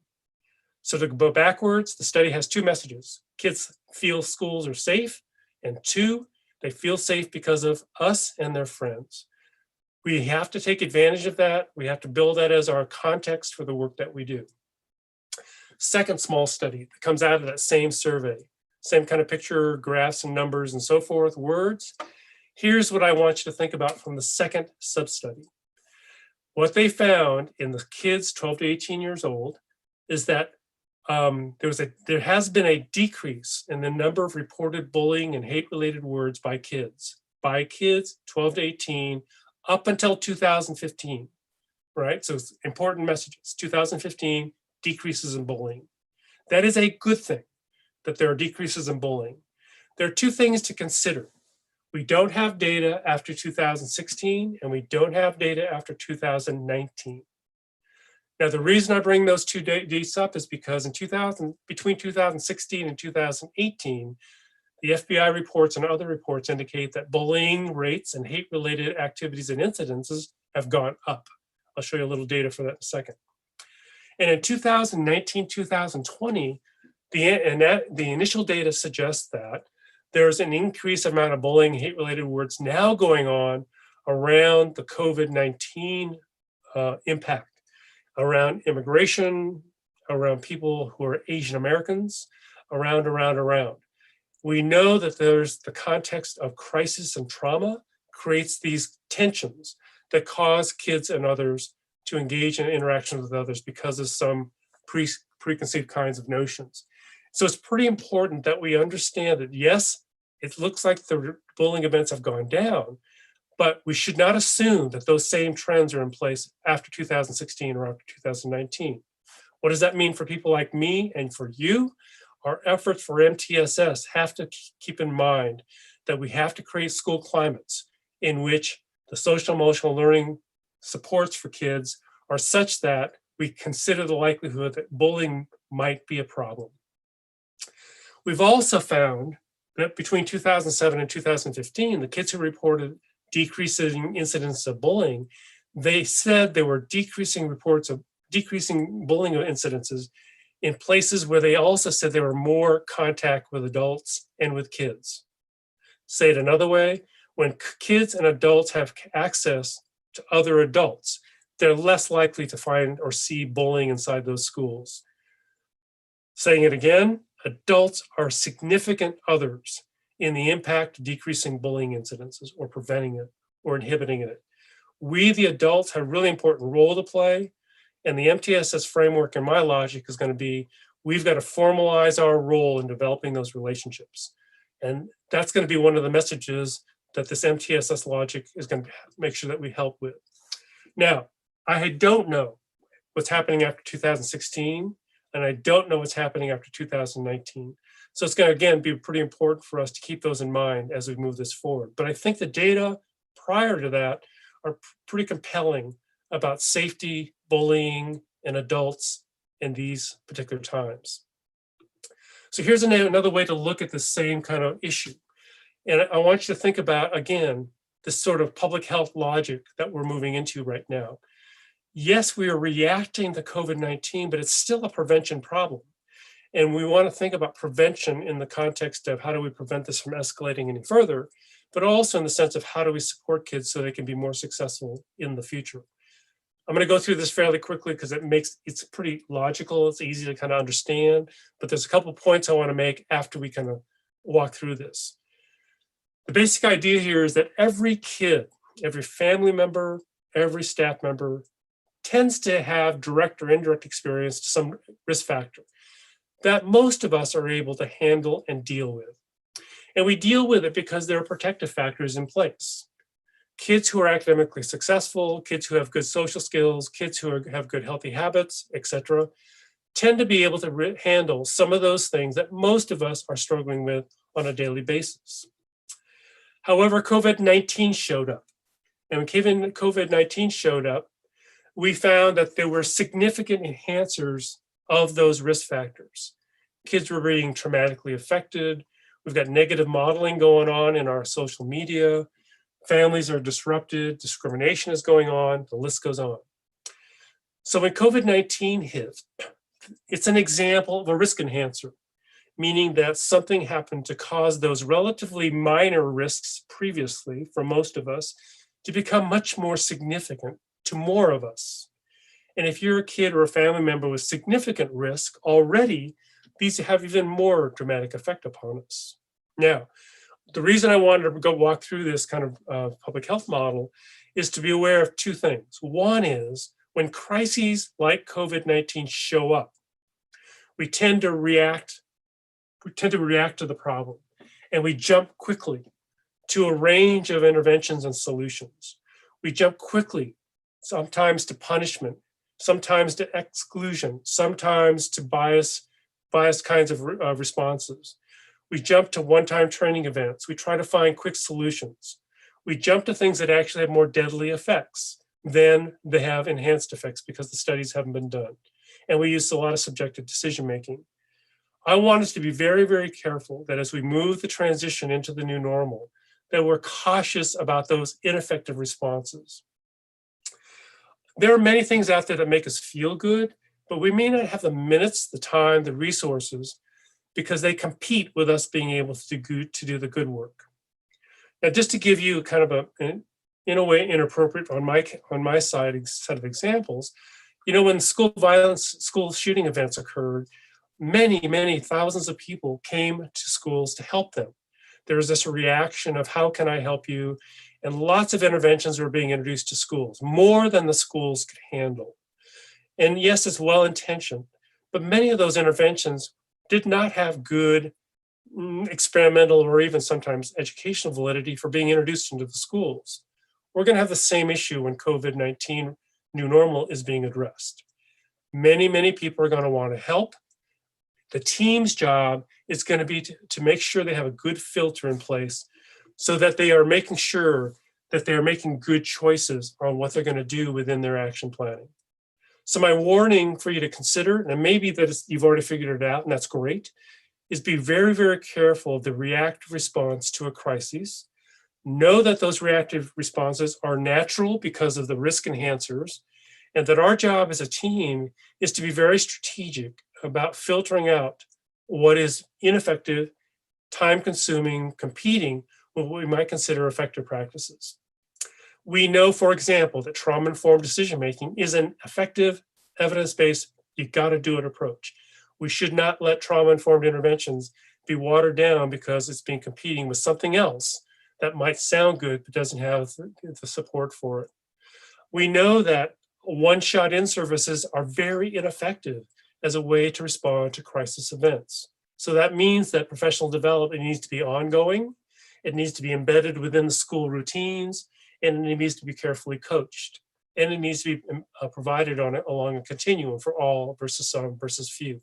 So to go backwards, the study has two messages. Kids feel schools are safe, and two, they feel safe because of us and their friends. We have to take advantage of that. We have to build that as our context for the work that we do. Second small study that comes out of that same survey, same kind of picture, graphs and numbers and so forth, words. Here's what I want you to think about from the second sub-study. What they found in the kids 12 to 18 years old is that there has been a decrease in the number of reported bullying and hate-related words by kids 12 to 18 up until 2015, right? So it's important messages. 2015, decreases in bullying. That is a good thing that there are decreases in bullying. There are two things to consider. We don't have data after 2016, and we don't have data after 2019. Now, the reason I bring those two dates up is because between 2016 and 2018, the FBI reports and other reports indicate that bullying rates and hate-related activities and incidences have gone up. I'll show you a little data for that in a second. And in 2019, 2020, the initial data suggests that there's an increased amount of bullying, hate-related words now going on around the COVID-19 impact, around immigration, around people who are Asian Americans, around. We know that there's the context of crisis and trauma creates these tensions that cause kids and others to engage in interactions with others because of some preconceived kinds of notions. So it's pretty important that we understand that, yes, it looks like the bullying events have gone down, but we should not assume that those same trends are in place after 2016 or after 2019. What does that mean for people like me and for you? Our efforts for MTSS have to keep in mind that we have to create school climates in which the social emotional learning supports for kids are such that we consider the likelihood that bullying might be a problem. We've also found that between 2007 and 2015, the kids who reported decreasing incidents of bullying, they said there were decreasing reports of decreasing bullying incidences in places where they also said there were more contact with adults and with kids. Say it another way, when kids and adults have access to other adults, they're less likely to find or see bullying inside those schools. Saying it again, adults are significant others in the impact of decreasing bullying incidences or preventing it or inhibiting it. We, the adults, have a really important role to play, and the MTSS framework in my logic is going to be, we've got to formalize our role in developing those relationships. And that's going to be one of the messages that this MTSS logic is going to make sure that we help with. Now, I don't know what's happening after 2016, and I don't know what's happening after 2019. So it's going to, again, be pretty important for us to keep those in mind as we move this forward. But I think the data prior to that are pretty compelling about safety, bullying, and adults in these particular times. So here's another way to look at the same kind of issue. And I want you to think about, again, this sort of public health logic that we're moving into right now. Yes, we are reacting to COVID-19, but it's still a prevention problem. And we want to think about prevention in the context of how do we prevent this from escalating any further, but also in the sense of how do we support kids so they can be more successful in the future. I'm going to go through this fairly quickly because it's pretty logical. It's easy to kind of understand, but there's a couple of points I want to make after we kind of walk through this. The basic idea here is that every kid, every family member, every staff member tends to have direct or indirect experience to some risk factor that most of us are able to handle and deal with. And we deal with it because there are protective factors in place. Kids who are academically successful, kids who have good social skills, kids who have good healthy habits, etc., tend to be able to handle some of those things that most of us are struggling with on a daily basis. However, COVID-19 showed up. And when COVID-19 showed up, we found that there were significant enhancers of those risk factors. Kids were being traumatically affected. We've got negative modeling going on in our social media. Families are disrupted. Discrimination is going on. The list goes on. So when COVID-19 hit, it's an example of a risk enhancer, meaning that something happened to cause those relatively minor risks previously for most of us to become much more significant to more of us. And if you're a kid or a family member with significant risk already, these have even more dramatic effect upon us. Now, the reason I wanted to go walk through this kind of public health model is to be aware of two things. One is when crises like COVID-19 show up, we tend to react to the problem, and we jump quickly to a range of interventions and solutions. We jump quickly, sometimes to punishment, sometimes to exclusion, sometimes to biased kinds of responses. We jump to one-time training events. We try to find quick solutions. We jump to things that actually have more deadly effects than they have enhanced effects because the studies haven't been done. And we use a lot of subjective decision-making. I want us to be very, very careful that as we move the transition into the new normal, that we're cautious about those ineffective responses. There are many things out there that make us feel good, but we may not have the minutes, the time, the resources, because they compete with us being able to do the good work. Now, just to give you kind of in a way inappropriate on my side set of examples, you know, when school shooting events occurred, many thousands of people came to schools to help them. There was this reaction of how can I help you? And lots of interventions were being introduced to schools, more than the schools could handle. And yes, it's well-intentioned, but many of those interventions did not have good experimental or even sometimes educational validity for being introduced into the schools. We're going to have the same issue when COVID-19 new normal is being addressed. Many people are going to want to help. The team's job is going to be to make sure they have a good filter in place so that they are making sure that they are making good choices on what they're going to do within their action planning. So my warning for you to consider, and maybe that you've already figured it out, and that's great, is be very, very careful of the reactive response to a crisis. Know that those reactive responses are natural because of the risk enhancers, and that our job as a team is to be very strategic about filtering out what is ineffective, time-consuming, competing with what we might consider effective practices. We know, for example, that trauma-informed decision-making is an effective, evidence-based, you gotta do it approach. We should not let trauma-informed interventions be watered down because it's being competing with something else that might sound good, but doesn't have the support for it. We know that one-shot in services are very ineffective as a way to respond to crisis events. So that means that professional development needs to be ongoing, it needs to be embedded within the school routines, and it needs to be carefully coached. and it needs to be provided along a continuum for all versus some versus few.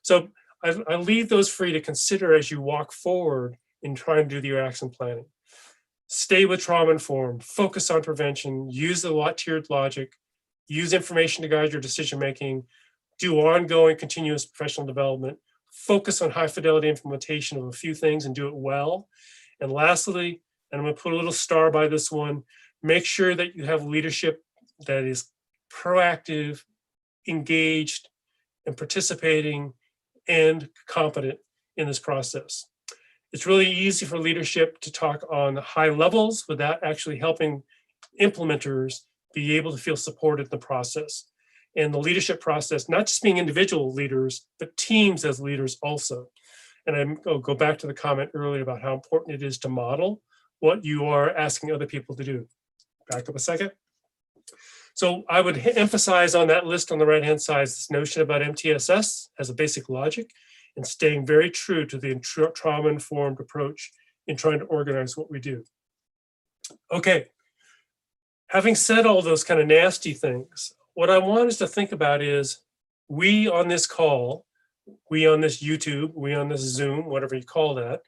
So I leave those for you to consider as you walk forward in trying to do your action planning. Stay with trauma-informed, focus on prevention, use the tiered logic, use information to guide your decision-making, do ongoing continuous professional development, focus on high fidelity implementation of a few things and do it well. And lastly, and I'm going to put a little star by this one, make sure that you have leadership that is proactive, engaged, and participating and competent in this process. It's really easy for leadership to talk on high levels without actually helping implementers be able to feel supported in the process. And the leadership process, not just being individual leaders, but teams as leaders also. And I'll go back to the comment earlier about how important it is to model what you are asking other people to do. Back up a second. So I would emphasize on that list on the right-hand side this notion about MTSS as a basic logic and staying very true to the trauma-informed approach in trying to organize what we do. Okay, having said all those kind of nasty things, what I want us to think about is we on this call, we on this YouTube, we on this Zoom, whatever you call that,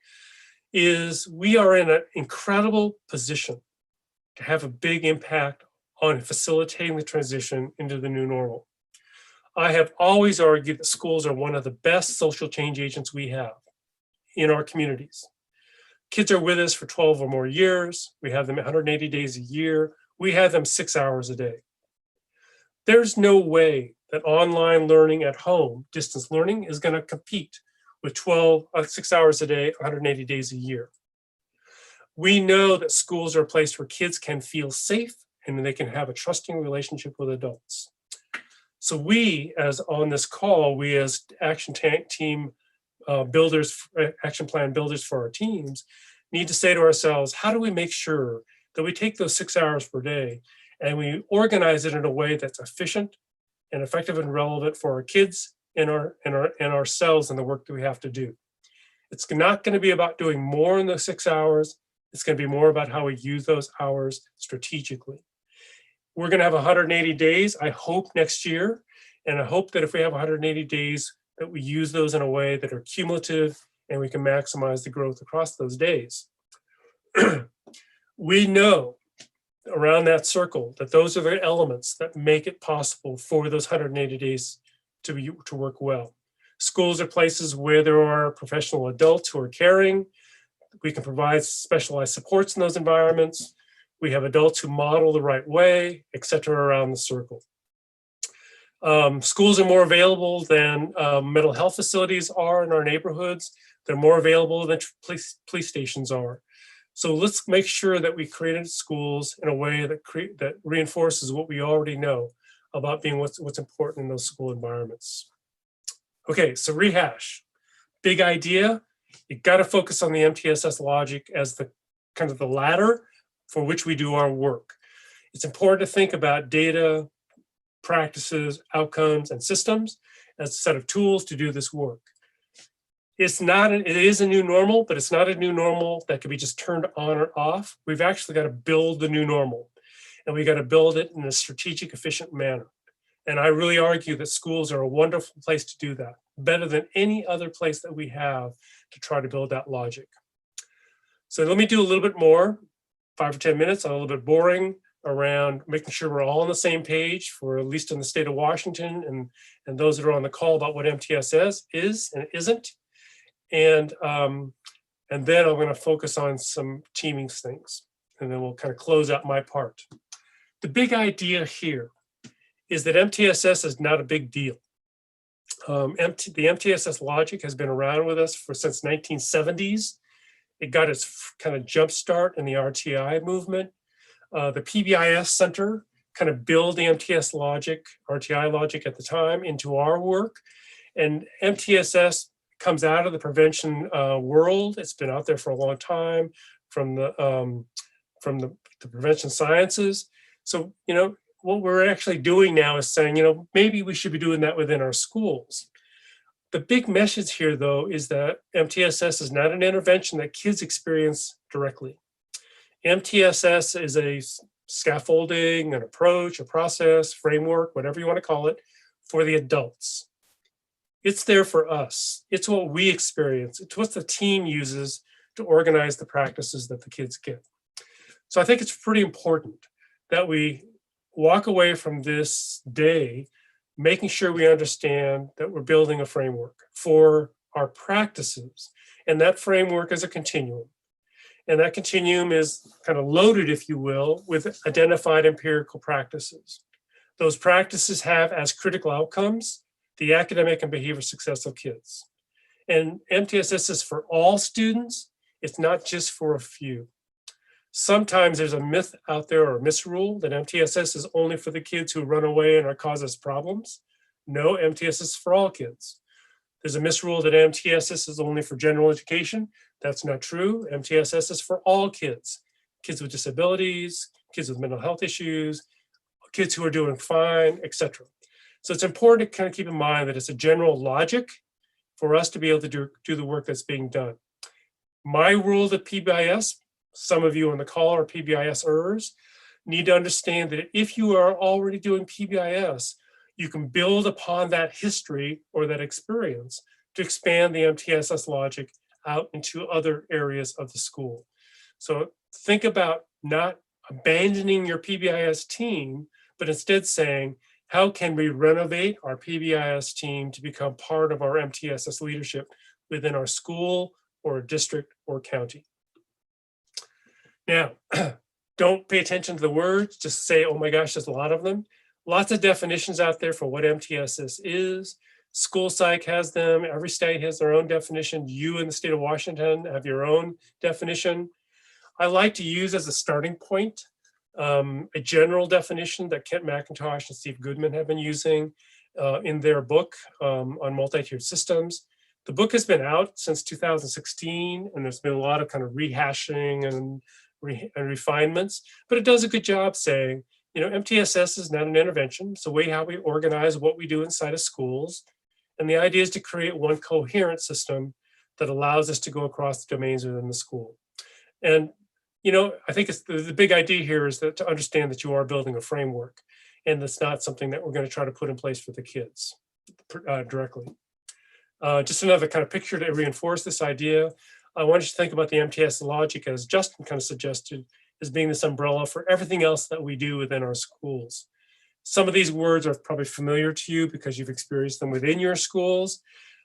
is we are in an incredible position to have a big impact on facilitating the transition into the new normal. I have always argued that schools are one of the best social change agents we have in our communities. Kids are with us for 12 or more years. We have them 180 days a year. We have them 6 hours a day. There's no way that online learning at home, distance learning, is going to compete with 6 hours a day, 180 days a year. We know that schools are a place where kids can feel safe and they can have a trusting relationship with adults. So we, as on this call, we as action team builders, action plan builders for our teams, need to say to ourselves, how do we make sure that we take those 6 hours per day and we organize it in a way that's efficient and effective and relevant for our kids and ourselves and the work that we have to do. It's not going to be about doing more in those 6 hours. It's going to be more about how we use those hours strategically. We're going to have 180 days, I hope, next year. And I hope that if we have 180 days, that we use those in a way that are cumulative and we can maximize the growth across those days. We know around that circle that those are the elements that make it possible for those 180 days to work well. Schools are places where there are professional adults who are caring. We can provide specialized supports in those environments. We have adults who model the right way, et cetera, around the circle. Schools are more available than mental health facilities are in our neighborhoods. They're more available than police stations are. So let's make sure that we created schools in a way that reinforces what we already know about being what's important in those school environments. Okay, so rehash. Big idea. You got to focus on the MTSS logic as the kind of the ladder for which we do our work. It's important to think about data, practices, outcomes, and systems as a set of tools to do this work. It is a new normal, but it's not a new normal that can be just turned on or off. We've actually got to build the new normal, and we got to build it in a strategic, efficient manner. And I really argue that schools are a wonderful place to do that, better than any other place that we have to try to build that logic. So let me do a little bit more, 5 or 10 minutes, a little bit boring, around making sure we're all on the same page, for at least in the state of Washington and those that are on the call about what MTSS is and isn't. And then I'm going to focus on some teaming things, and then we'll kind of close out my part. The big idea here is that MTSS is not a big deal. The MTSS logic has been around with us since 1970s. It got its kind of jump start in the RTI movement. The PBIS Center kind of built the MTS logic, RTI logic at the time, into our work. And MTSS comes out of the prevention world. It's been out there for a long time from the prevention sciences. So, you know, what we're actually doing now is saying, you know, maybe we should be doing that within our schools. The big message here, though, is that MTSS is not an intervention that kids experience directly. MTSS is a scaffolding, an approach, a process, framework, whatever you want to call it, for the adults. It's there for us. It's what we experience. It's what the team uses to organize the practices that the kids get. So I think it's pretty important that we walk away from this day making sure we understand that we're building a framework for our practices. And that framework is a continuum. And that continuum is kind of loaded, if you will, with identified empirical practices. Those practices have as critical outcomes the academic and behavior success of kids. And MTSS is for all students. It's not just for a few. Sometimes there's a myth out there or a misrule that MTSS is only for the kids who run away and cause us problems. No, MTSS is for all kids. There's a misrule that MTSS is only for general education. That's not true. MTSS is for all kids. Kids with disabilities, kids with mental health issues, kids who are doing fine, etc. So it's important to kind of keep in mind that it's a general logic for us to be able to do the work that's being done. My rule at PBIS, some of you on the call are PBISers, need to understand that if you are already doing PBIS, you can build upon that history or that experience to expand the MTSS logic out into other areas of the school. So think about not abandoning your PBIS team, but instead saying, how can we renovate our PBIS team to become part of our MTSS leadership within our school or district or county? Now, don't pay attention to the words, just say, oh my gosh, there's a lot of them. Lots of definitions out there for what MTSS is. School psych has them, every state has their own definition. You in the state of Washington have your own definition. I like to use as a starting point a general definition that Kent McIntosh and Steve Goodman have been using in their book on multi-tiered systems. The book has been out since 2016, and there's been a lot of kind of rehashing and refinements, but it does a good job saying, you know, MTSS is not an intervention. It's the way how we organize what we do inside of schools. And the idea is to create one coherent system that allows us to go across the domains within the school. And, you know, I think it's the big idea here is that to understand that you are building a framework, and it's not something that we're going to try to put in place for the kids directly. Just another kind of picture to reinforce this idea. I want you to think about the MTS logic, as Justin kind of suggested, as being this umbrella for everything else that we do within our schools. Some of these words are probably familiar to you because you've experienced them within your schools.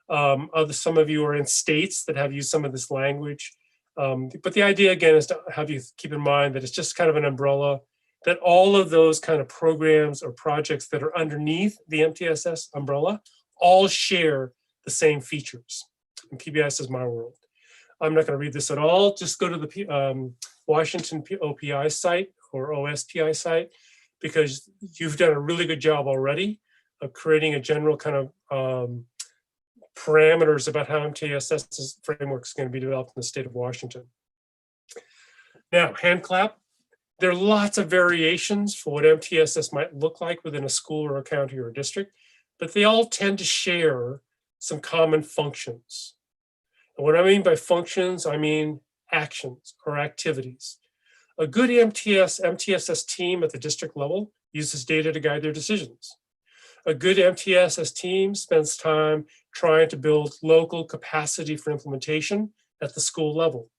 Some of you are in states that have used some of this language. But the idea, again, is to have you keep in mind that it's just kind of an umbrella, that all of those kind of programs or projects that are underneath the MTSS umbrella all share the same features. And PBIS is my world. I'm not going to read this at all. Just go to the Washington OPI site or OSPI site, because you've done a really good job already of creating a general kind of parameters about how MTSS framework is going to be developed in the state of Washington. Now, hand clap. There are lots of variations for what MTSS might look like within a school or a county or a district, but they all tend to share some common functions. And what I mean by functions, I mean actions or activities. A good MTSS team at the district level uses data to guide their decisions. A good MTSS team spends time trying to build local capacity for implementation at the school level.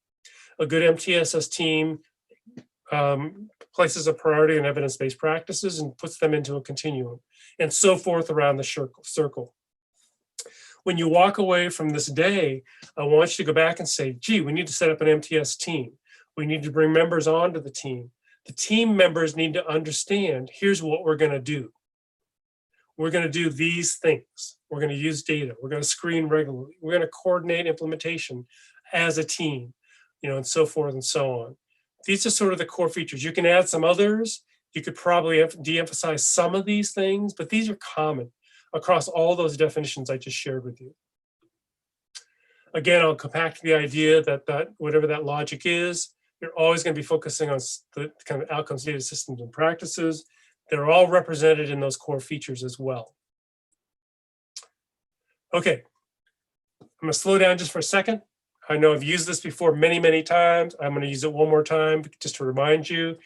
A good MTSS team places a priority on evidence-based practices and puts them into a continuum, and so forth around the circle. When you walk away from this day, I want you to go back and say, gee, we need to set up an MTS team. We need to bring members onto the team. The team members need to understand, here's what we're going to do. We're going to do these things. We're going to use data. We're going to screen regularly. We're going to coordinate implementation as a team, you know, and so forth and so on. These are sort of the core features. You can add some others. You could probably de-emphasize some of these things, but these are common across all those definitions I just shared with you. Again, I'll come back to the idea that whatever that logic is, you're always going to be focusing on the kind of outcomes, data systems, and practices. They're all represented in those core features as well. Okay, I'm going to slow down just for a second. I know I've used this before many, many times. I'm going to use it one more time just to remind you.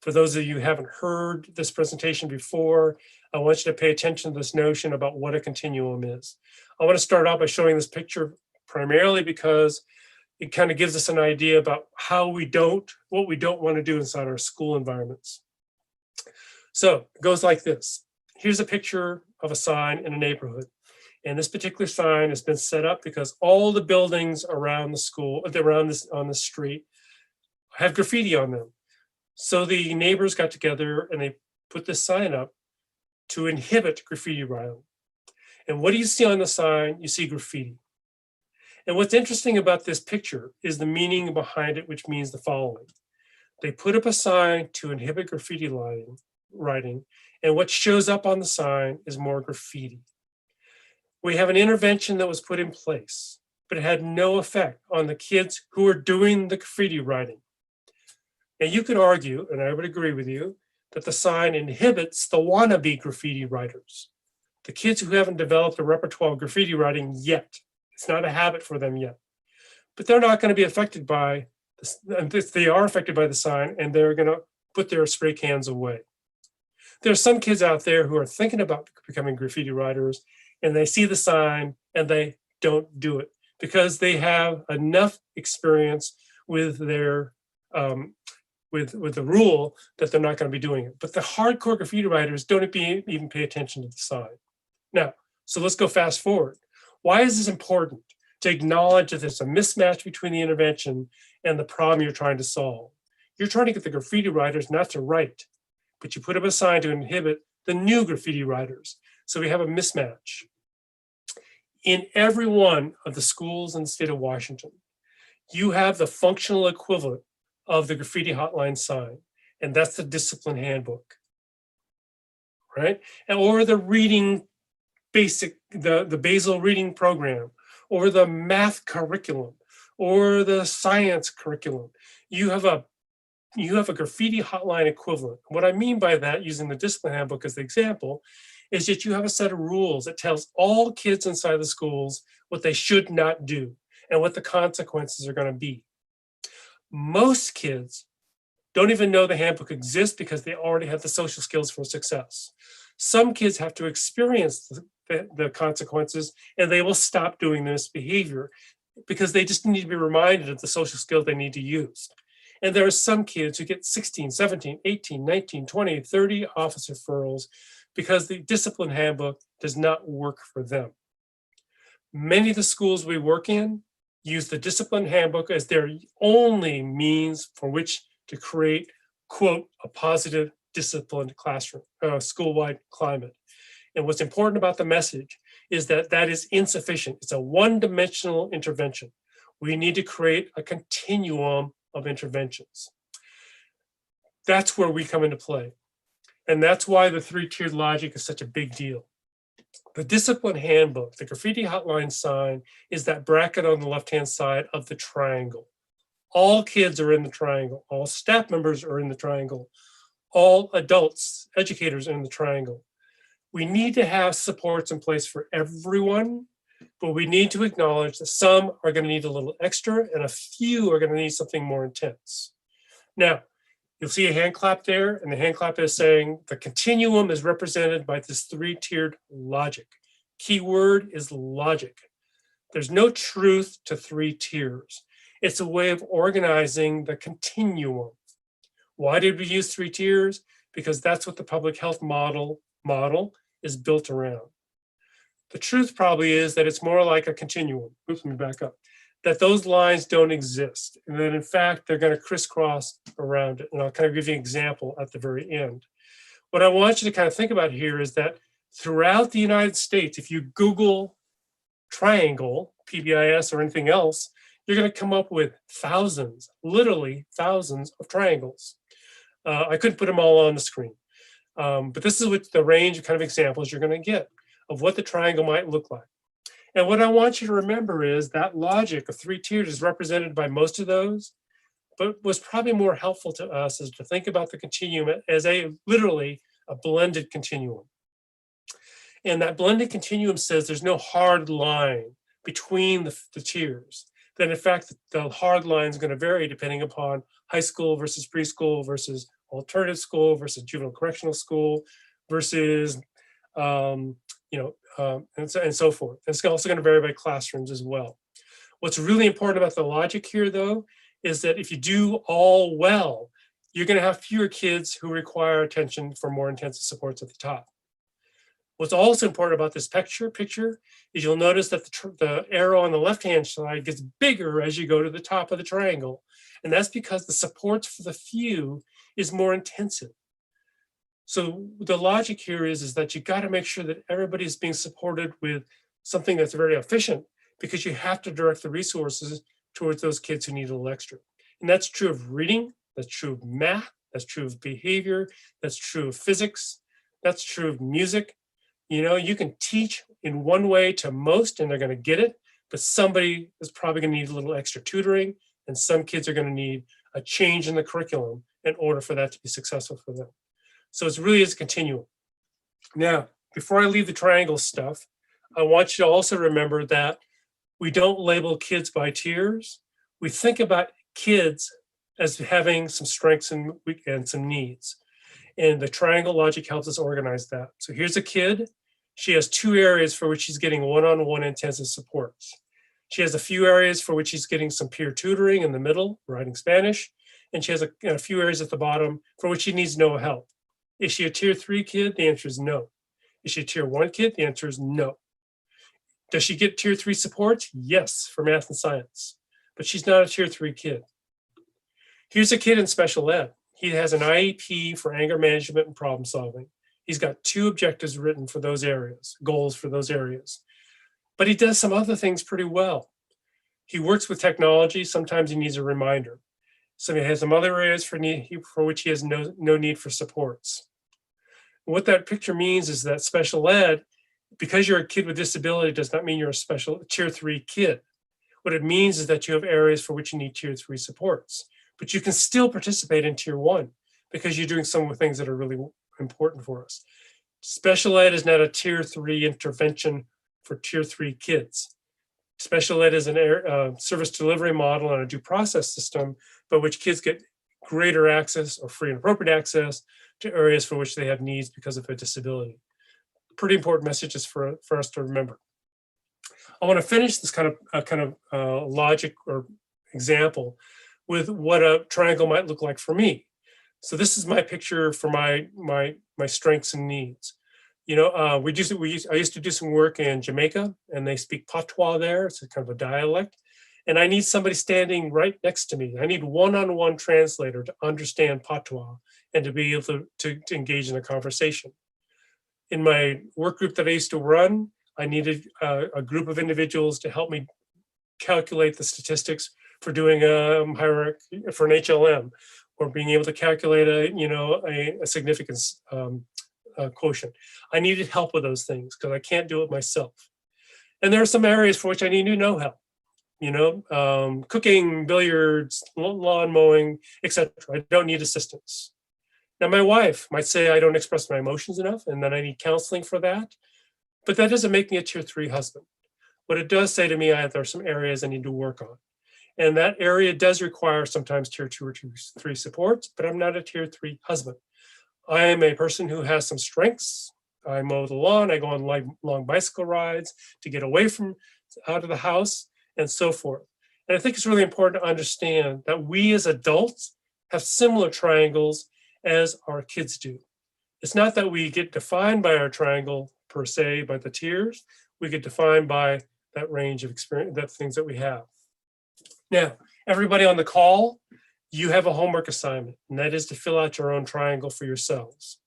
For those of you who haven't heard this presentation before, I want you to pay attention to this notion about what a continuum is. I want to start out by showing this picture primarily because it kind of gives us an idea about what we don't want to do inside our school environments. So it goes like this. Here's a picture of a sign in a neighborhood. And this particular sign has been set up because all the buildings around the school, on the street, have graffiti on them. So the neighbors got together and they put this sign up to inhibit graffiti writing. And what do you see on the sign? You see graffiti. And what's interesting about this picture is the meaning behind it, which means the following. They put up a sign to inhibit graffiti writing, and what shows up on the sign is more graffiti. We have an intervention that was put in place, but it had no effect on the kids who are doing the graffiti writing. And you could argue, and I would agree with you, that the sign inhibits the wannabe graffiti writers, the kids who haven't developed a repertoire of graffiti writing yet. It's not a habit for them yet, but they're not going to be affected by this. They are affected by the sign, and they're going to put their spray cans away. There are some kids out there who are thinking about becoming graffiti writers, and they see the sign and they don't do it because they have enough experience with their with the rule that they're not going to be doing it. But the hardcore graffiti writers don't even pay attention to the sign. Now, so let's go fast forward. Why is this important? To acknowledge that there's a mismatch between the intervention and the problem you're trying to solve. You're trying to get the graffiti writers not to write, but you put up a sign to inhibit the new graffiti writers. So we have a mismatch. In every one of the schools in the state of Washington, you have the functional equivalent of the graffiti hotline sign, and that's the discipline handbook, right? And or the reading basic, the basal reading program, or the math curriculum, or the science curriculum. You have a graffiti hotline equivalent. What I mean by that, using the discipline handbook as the example, is that you have a set of rules that tells all kids inside the schools what they should not do and what the consequences are going to be. Most kids don't even know the handbook exists because they already have the social skills for success. Some kids have to experience the consequences and they will stop doing this behavior because they just need to be reminded of the social skills they need to use. And there are some kids who get 16, 17, 18, 19, 20, 30 office referrals because the discipline handbook does not work for them. Many of the schools we work in use the discipline handbook as their only means for which to create, quote, a positive disciplined classroom, school-wide climate. And what's important about the message is that that is insufficient. It's a one-dimensional intervention. We need to create a continuum of interventions. That's where we come into play. And that's why the three-tiered logic is such a big deal. The discipline handbook, the graffiti hotline sign, is that bracket on the left-hand side of the triangle. All kids are in the triangle. All staff members are in the triangle. All adults, educators are in the triangle. We need to have supports in place for everyone, but we need to acknowledge that some are going to need a little extra and a few are going to need something more intense. Now, you'll see a hand clap there, and the hand clap is saying the continuum is represented by this three-tiered logic. Key word is logic. There's no truth to three tiers. It's a way of organizing the continuum. Why did we use three tiers? Because that's what the public health model is built around. The truth probably is that it's more like a continuum. Oops, let me back up. That those lines don't exist, and that in fact, they're going to crisscross around it. And I'll kind of give you an example at the very end. What I want you to kind of think about here is that throughout the United States, if you Google triangle, PBIS or anything else, you're going to come up with thousands, literally thousands of triangles. I couldn't put them all on the screen, but this is what the range of kind of examples you're going to get of what the triangle might look like. And what I want you to remember is that logic of three tiers is represented by most of those, but was probably more helpful to us is to think about the continuum as literally a blended continuum. And that blended continuum says there's no hard line between the tiers. That in fact, the hard line is going to vary depending upon high school versus preschool versus alternative school versus juvenile correctional school versus, and so forth. And it's also going to vary by classrooms as well. What's really important about the logic here, though, is that if you do all well, you're going to have fewer kids who require attention for more intensive supports at the top. What's also important about this picture is you'll notice that the arrow on the left-hand side gets bigger as you go to the top of the triangle. And that's because the supports for the few is more intensive. So the logic here is that you got to make sure that everybody is being supported with something that's very efficient, because you have to direct the resources towards those kids who need a little extra. And that's true of reading, that's true of math, that's true of behavior, that's true of physics, that's true of music. You can teach in one way to most and they're going to get it, but somebody is probably going to need a little extra tutoring, and some kids are going to need a change in the curriculum in order for that to be successful for them. So it really is a continuum. Now, before I leave the triangle stuff, I want you to also remember that we don't label kids by tiers. We think about kids as having some strengths and some needs. And the triangle logic helps us organize that. So here's a kid. She has 2 areas for which she's getting one-on-one intensive supports. She has a few areas for which she's getting some peer tutoring in the middle, writing Spanish. And she has a few areas at the bottom for which she needs no help. Is she a tier 3 kid? The answer is no. Is she a tier 1 kid? The answer is no. Does she get tier 3 support? Yes, for math and science, but she's not a tier 3 kid. Here's a kid in special ed. He has an IEP for anger management and problem solving. He's got 2 objectives written for those areas, goals for those areas, but he does some other things pretty well. He works with technology. Sometimes he needs a reminder. So he has some other areas for which he has no need for supports. What that picture means is that special ed, because you're a kid with disability, does not mean you're a special tier 3 kid. What it means is that you have areas for which you need tier 3 supports, but you can still participate in tier 1 because you're doing some of the things that are really important for us. Special ed is not a tier 3 intervention for tier 3 kids. Special ed is an service delivery model and a due process system by which kids get greater access or free and appropriate access to areas for which they have needs because of a disability. Pretty important messages for us to remember. I want to finish this kind of logic or example with what a triangle might look like for me. So this is my picture for my strengths and needs. I used to do some work in Jamaica, and they speak patois there. It's a kind of a dialect, and I need somebody standing right next to me. I need one-on-one translator to understand patois and to be able to engage in a conversation. In my work group that I used to run, I needed a group of individuals to help me calculate the statistics for doing a hierarchy for an HLM, or being able to calculate a significance quotient. I needed help with those things because I can't do it myself. And there are some areas for which I need to know help. Cooking, billiards, lawn mowing, etc. I don't need assistance. Now, my wife might say I don't express my emotions enough, and then I need counseling for that. But that doesn't make me a tier 3 husband. What it does say to me, there are some areas I need to work on. And that area does require sometimes tier 2 or tier 3 support, but I'm not a tier 3 husband. I am a person who has some strengths. I mow the lawn, I go on long bicycle rides to get away from out of the house and so forth. And I think it's really important to understand that we as adults have similar triangles as our kids do. It's not that we get defined by our triangle per se, by the tiers. We get defined by that range of experience, that things that we have. Now, everybody on the call, you have a homework assignment, and that is to fill out your own triangle for yourselves.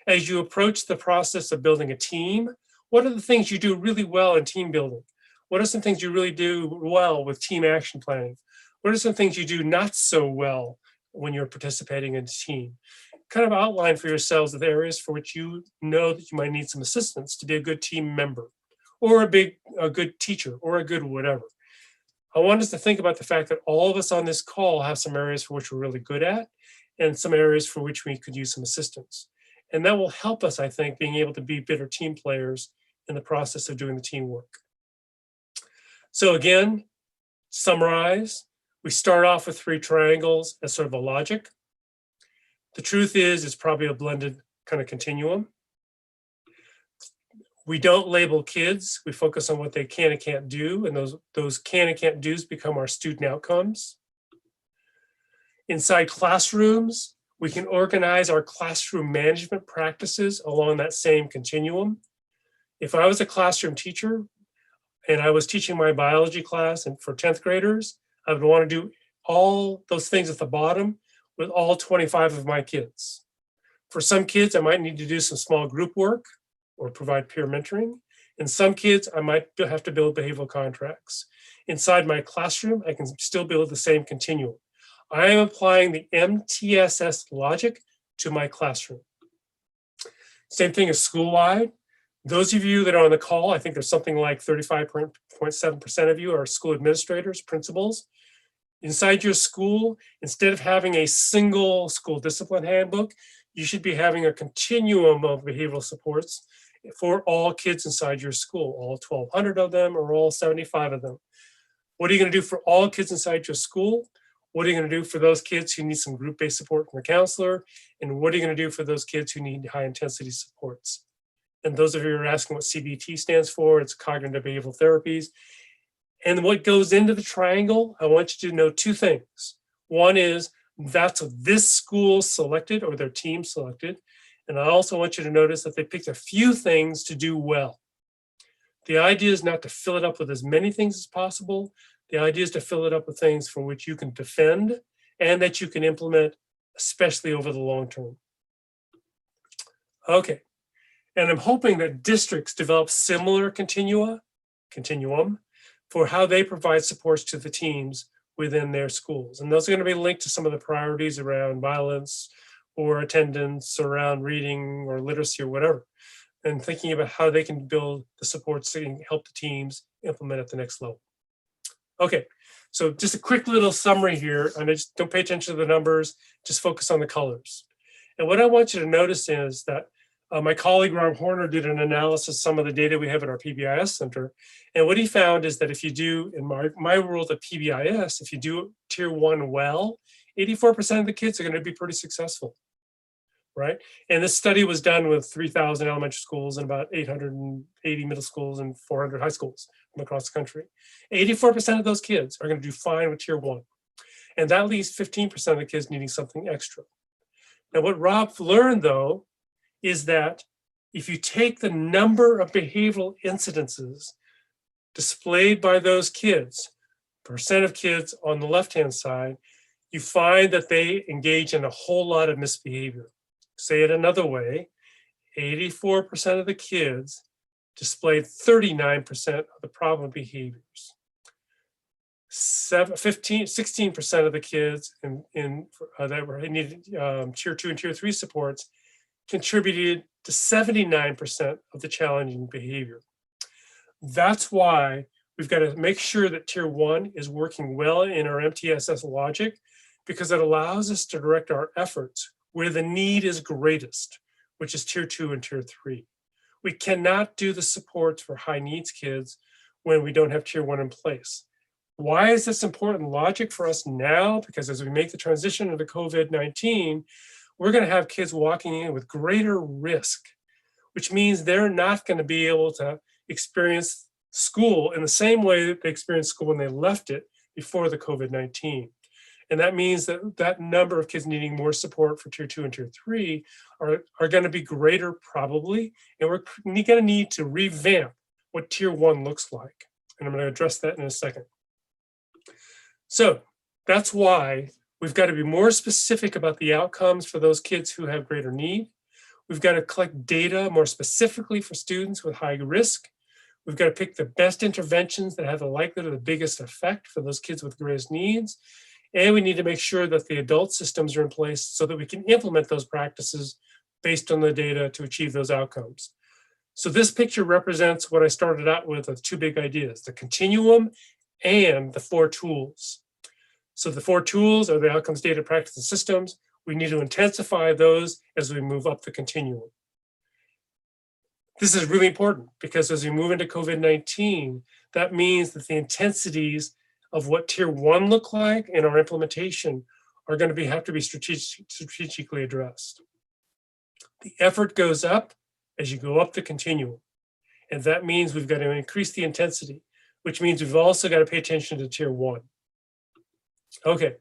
As you approach the process of building a team, what are the things you do really well in team building? What are some things you really do well with team action planning? What are some things you do not so well when you're participating in a team? Kind of outline for yourselves the areas for which you know that you might need some assistance to be a good team member, or a good teacher, or a good whatever. I want us to think about the fact that all of us on this call have some areas for which we're really good at, and some areas for which we could use some assistance. And that will help us, I think, being able to be better team players in the process of doing the teamwork. So again, summarize, we start off with 3 triangles as sort of a logic. The truth is, it's probably a blended kind of continuum. We don't label kids. We focus on what they can and can't do, and those can and can't do's become our student outcomes. Inside classrooms, we can organize our classroom management practices along that same continuum. If I was a classroom teacher and I was teaching my biology class and for 10th graders, I would want to do all those things at the bottom with all 25 of my kids. For some kids, I might need to do some small group work or provide peer mentoring. In some kids, I might have to build behavioral contracts. Inside my classroom, I can still build the same continuum. I am applying the MTSS logic to my classroom. Same thing as school-wide. Those of you that are on the call, I think there's something like 35.7% of you are school administrators, principals. Inside your school, instead of having a single school discipline handbook, you should be having a continuum of behavioral supports for all kids inside your school, all 1,200 of them or all 75 of them. What are you going to do for all kids inside your school? What are you going to do for those kids who need some group-based support from a counselor? And what are you going to do for those kids who need high-intensity supports? And those of you who are asking what CBT stands for, it's cognitive behavioral therapies. And what goes into the triangle, I want you to know two things. One is that's what this school selected or their team selected. And I also want you to notice that they picked a few things to do well. The idea is not to fill it up with as many things as possible. The idea is to fill it up with things from which you can defend and that you can implement, especially over the long term. Okay, and I'm hoping that districts develop similar continuum for how they provide supports to the teams within their schools. And those are going to be linked to some of the priorities around violence or attendance, around reading or literacy or whatever, and thinking about how they can build the supports that can help the teams implement at the next level. Okay, so just a quick little summary here, and I just don't pay attention to the numbers, just focus on the colors. And what I want you to notice is that my colleague Rob Horner did an analysis of some of the data we have at our PBIS center. And what he found is that if you do, in my world of PBIS, if you do tier 1 well, 84% of the kids are going to be pretty successful, right? And this study was done with 3,000 elementary schools and about 880 middle schools and 400 high schools from across the country. 84% of those kids are going to do fine with tier 1. And that leaves 15% of the kids needing something extra. Now, what Rob learned, though, is that if you take the number of behavioral incidences displayed by those kids, percent of kids on the left-hand side, you find that they engage in a whole lot of misbehavior. Say it another way, 84% of the kids displayed 39% of the problem behaviors. 16% of the kids that were needed tier 2 and tier 3 supports contributed to 79% of the challenging behavior. That's why we've got to make sure that tier 1 is working well in our MTSS logic, because it allows us to direct our efforts where the need is greatest, which is tier 2 and tier 3. We cannot do the supports for high needs kids when we don't have tier 1 in place. Why is this important logic for us now? Because as we make the transition into COVID-19, we're going to have kids walking in with greater risk, which means they're not going to be able to experience school in the same way that they experienced school when they left it before the COVID-19. And that means that that number of kids needing more support for tier 2 and tier 3 are going to be greater probably, and we're going to need to revamp what tier 1 looks like. And I'm going to address that in a second. So that's why we've got to be more specific about the outcomes for those kids who have greater need. We've got to collect data more specifically for students with high risk. We've got to pick the best interventions that have the likelihood of the biggest effect for those kids with greatest needs. And we need to make sure that the adult systems are in place so that we can implement those practices based on the data to achieve those outcomes. So this picture represents what I started out with two big ideas, the continuum and the 4 tools. So the 4 tools are the outcomes, data, practice, and systems. We need to intensify those as we move up the continuum. This is really important because as we move into COVID-19, that means that the intensities of what tier 1 look like in our implementation are going to have to be strategically addressed. The effort goes up as you go up the continuum. And that means we've got to increase the intensity, which means we've also got to pay attention to tier 1. Okay,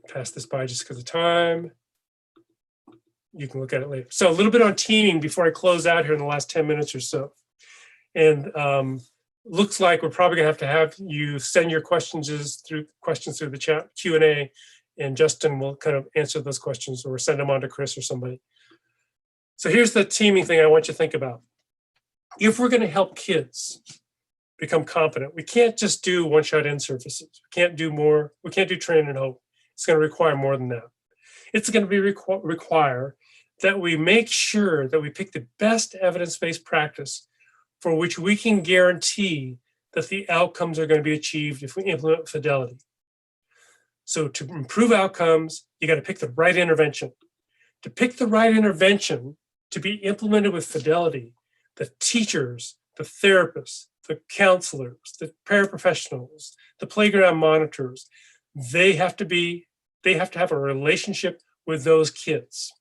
pass this by just because of time. You can look at it later. So a little bit on teaming before I close out here in the last 10 minutes or so. And looks like we're probably gonna have you send your questions through the chat Q&A, and Justin will kind of answer those questions or send them on to Chris or somebody. So here's the teaming thing I want you to think about. If we're gonna help kids become competent, we can't just do one-shot in surfaces. We can't do more, we can't do train and hope. It's gonna require more than that. It's gonna be require that we make sure that we pick the best evidence-based practice for which we can guarantee that the outcomes are going to be achieved if we implement fidelity. So to improve outcomes, you got to pick the right intervention. To pick the right intervention to be implemented with fidelity, the teachers, the therapists, the counselors, the paraprofessionals, the playground monitors, they have to have a relationship with those kids.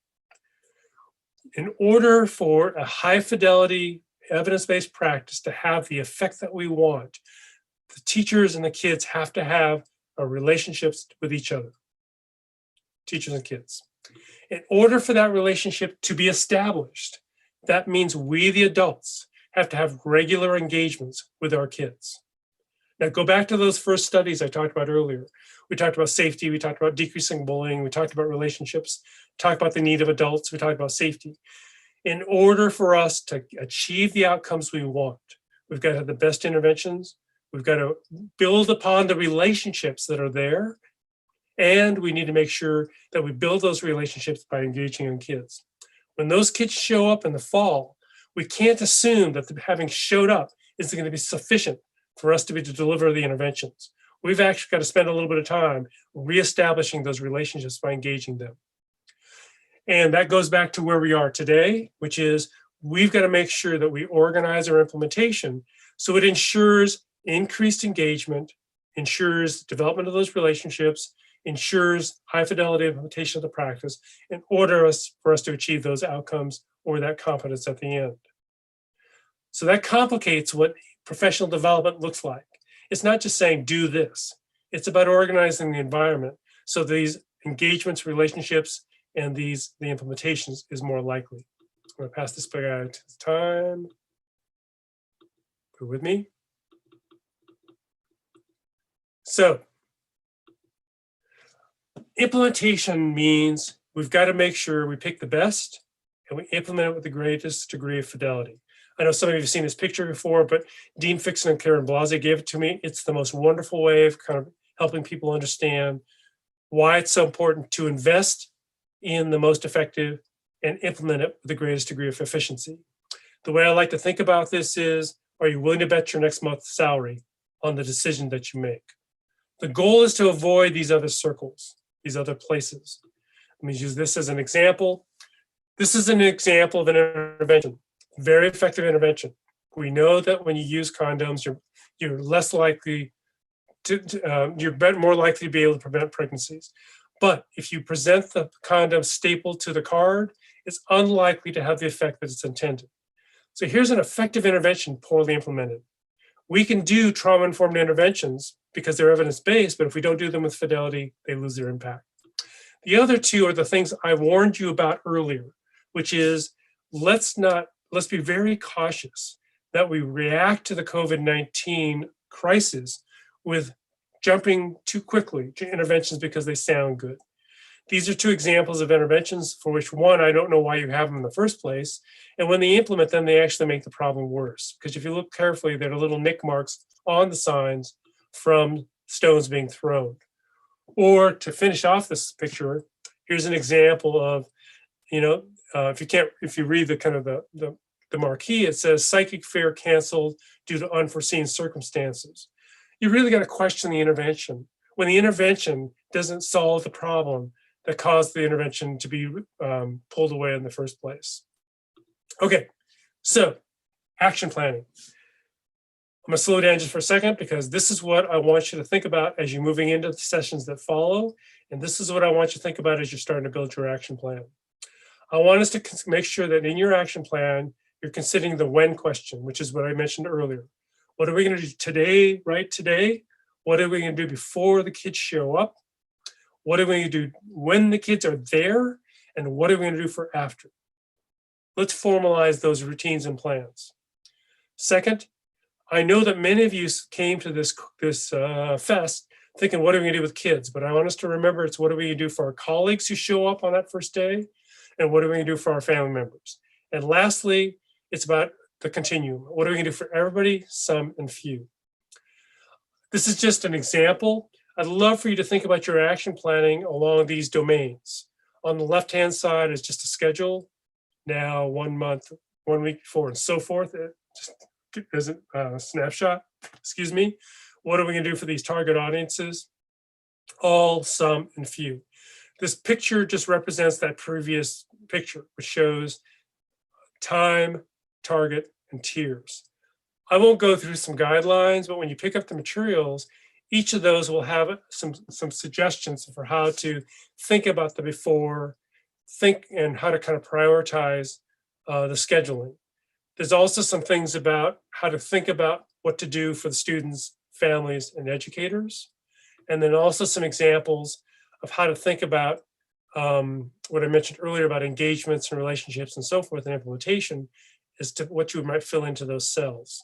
In order for a high fidelity evidence-based practice to have the effect that we want, the teachers and the kids have to have relationships with each other, teachers and kids. In order for that relationship to be established, that means we, the adults, have to have regular engagements with our kids. Now go back to those first studies I talked about earlier. We talked about safety, we talked about decreasing bullying, we talked about relationships, talked about the need of adults, we talked about safety. In order for us to achieve the outcomes we want, we've got to have the best interventions, we've got to build upon the relationships that are there, and we need to make sure that we build those relationships by engaging in kids. When those kids show up in the fall, we can't assume that having showed up is going to be sufficient for us to deliver the interventions. We've actually got to spend a little bit of time reestablishing those relationships by engaging them. And that goes back to where we are today, which is we've got to make sure that we organize our implementation so it ensures increased engagement, ensures development of those relationships, ensures high fidelity implementation of the practice in order for us to achieve those outcomes or that competence at the end. So that complicates what professional development looks like. It's not just saying do this. It's about organizing the environment so these engagements, relationships, and the implementations is more likely. I'm going to pass this back out to time. Go with me. So implementation means we've got to make sure we pick the best and we implement it with the greatest degree of fidelity. I know some of you have seen this picture before, but Dean Fixon and Karen Blasi gave it to me. It's the most wonderful way of kind of helping people understand why it's so important to invest in the most effective and implement it with the greatest degree of efficiency. The way I like to think about this is, are you willing to bet your next month's salary on the decision that you make? The goal is to avoid these other circles, these other places. Let me use this as an example. This is an example of an intervention, very effective intervention. We know that when you use condoms, you're less likely you're more likely to be able to prevent pregnancies. But if you present the condom stapled to the card, it's unlikely to have the effect that it's intended. So here's an effective intervention poorly implemented. We can do trauma-informed interventions because they're evidence-based, but if we don't do them with fidelity, they lose their impact. The other two are the things I warned you about earlier, which is let's be very cautious that we react to the COVID-19 crisis with jumping too quickly to interventions because they sound good. These are two examples of interventions for which, one, I don't know why you have them in the first place. And when they implement them, they actually make the problem worse. Because if you look carefully, there are little nick marks on the signs from stones being thrown. Or to finish off this picture, here's an example of, if you read the kind of the marquee, it says psychic fair canceled due to unforeseen circumstances. You really got to question the intervention when the intervention doesn't solve the problem that caused the intervention to be pulled away in the first place. Okay, so action planning. I'm gonna slow down just for a second because this is what I want you to think about as you're moving into the sessions that follow. And this is what I want you to think about as you're starting to build your action plan. I want us to make sure that in your action plan, you're considering the when question, which is what I mentioned earlier. What are we gonna do today, right today? What are we gonna do before the kids show up? What are we gonna do when the kids are there? And what are we gonna do for after? Let's formalize those routines and plans. Second, I know that many of you came to this fest thinking, what are we gonna do with kids? But I want us to remember it's what are we gonna do for our colleagues who show up on that first day? And what are we gonna do for our family members? And lastly, it's about the continuum. What are we gonna do for everybody, some, and few? This is just an example. I'd love for you to think about your action planning along these domains. On the left-hand side is just a schedule. Now, 1 month, 1 week before, and so forth. It just as a snapshot, excuse me. What are we gonna do for these target audiences? All, some, and few. This picture just represents that previous picture, which shows time, target, and tiers. I won't go through some guidelines, but when you pick up the materials, each of those will have some suggestions for how to think about the before, think and how to kind of prioritize the scheduling. There's also some things about how to think about what to do for the students, families, and educators. And then also some examples of how to think about what I mentioned earlier about engagements and relationships and so forth and implementation as to what you might fill into those cells.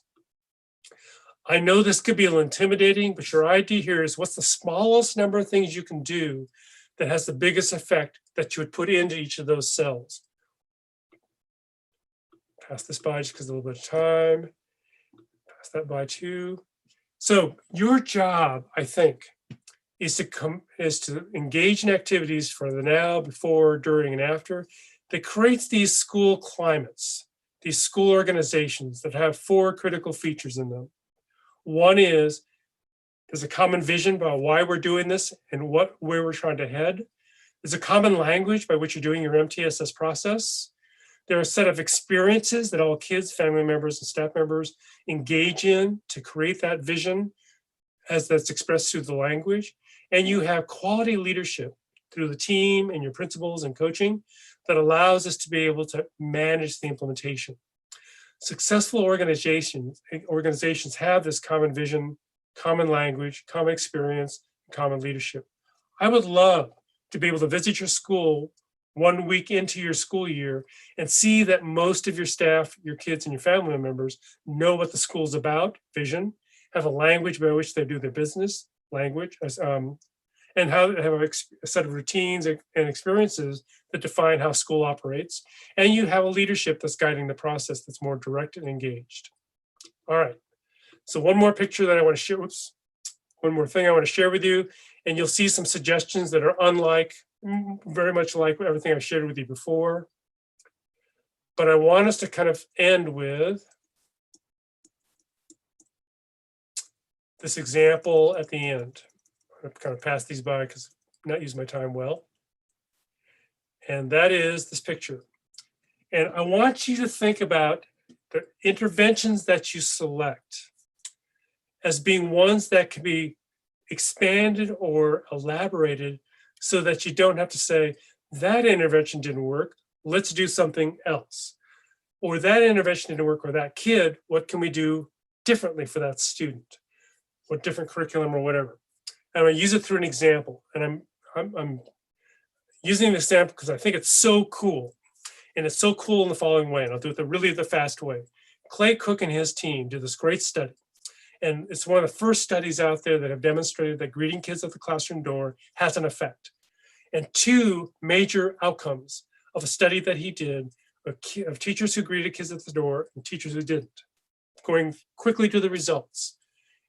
I know this could be a little intimidating, but your idea here is what's the smallest number of things you can do that has the biggest effect that you would put into each of those cells. Pass this by just because a little bit of time. Pass that by too. So your job, I think, is to engage in activities for the now, before, during, and after that creates these school climates, these school organizations that have 4 critical features in them. One is there's a common vision about why we're doing this and where we're trying to head. There's a common language by which you're doing your MTSS process. There are a set of experiences that all kids, family members, and staff members engage in to create that vision as that's expressed through the language. And you have quality leadership through the team and your principals and coaching that allows us to be able to manage the implementation. Successful organizations have this common vision, common language, common experience, and common leadership. I would love to be able to visit your school 1 week into your school year and see that most of your staff, your kids, and your family members know what the school's about, vision, have a language by which they do their business, language, and how they have a set of routines and experiences that define how school operates. And you have a leadership that's guiding the process that's more direct and engaged. All right, so one more picture that I want to share, one more thing I want to share with you, and you'll see some suggestions that are very much like everything I shared with you before. But I want us to kind of end with this example at the end. I'm going to kind of pass these by because I've not used my time well. And that is this picture. And I want you to think about the interventions that you select as being ones that can be expanded or elaborated so that you don't have to say, that intervention didn't work, let's do something else. Or that intervention didn't work, or that kid, what can we do differently for that student? What different curriculum or whatever. And I'm gonna use it through an example. And I'm using an example because I think it's so cool. And it's so cool in the following way, and I'll do it really the fast way. Clay Cook and his team did this great study. And it's one of the first studies out there that have demonstrated that greeting kids at the classroom door has an effect. And 2 major outcomes of a study that he did of teachers who greeted kids at the door and teachers who didn't. Going quickly to the results.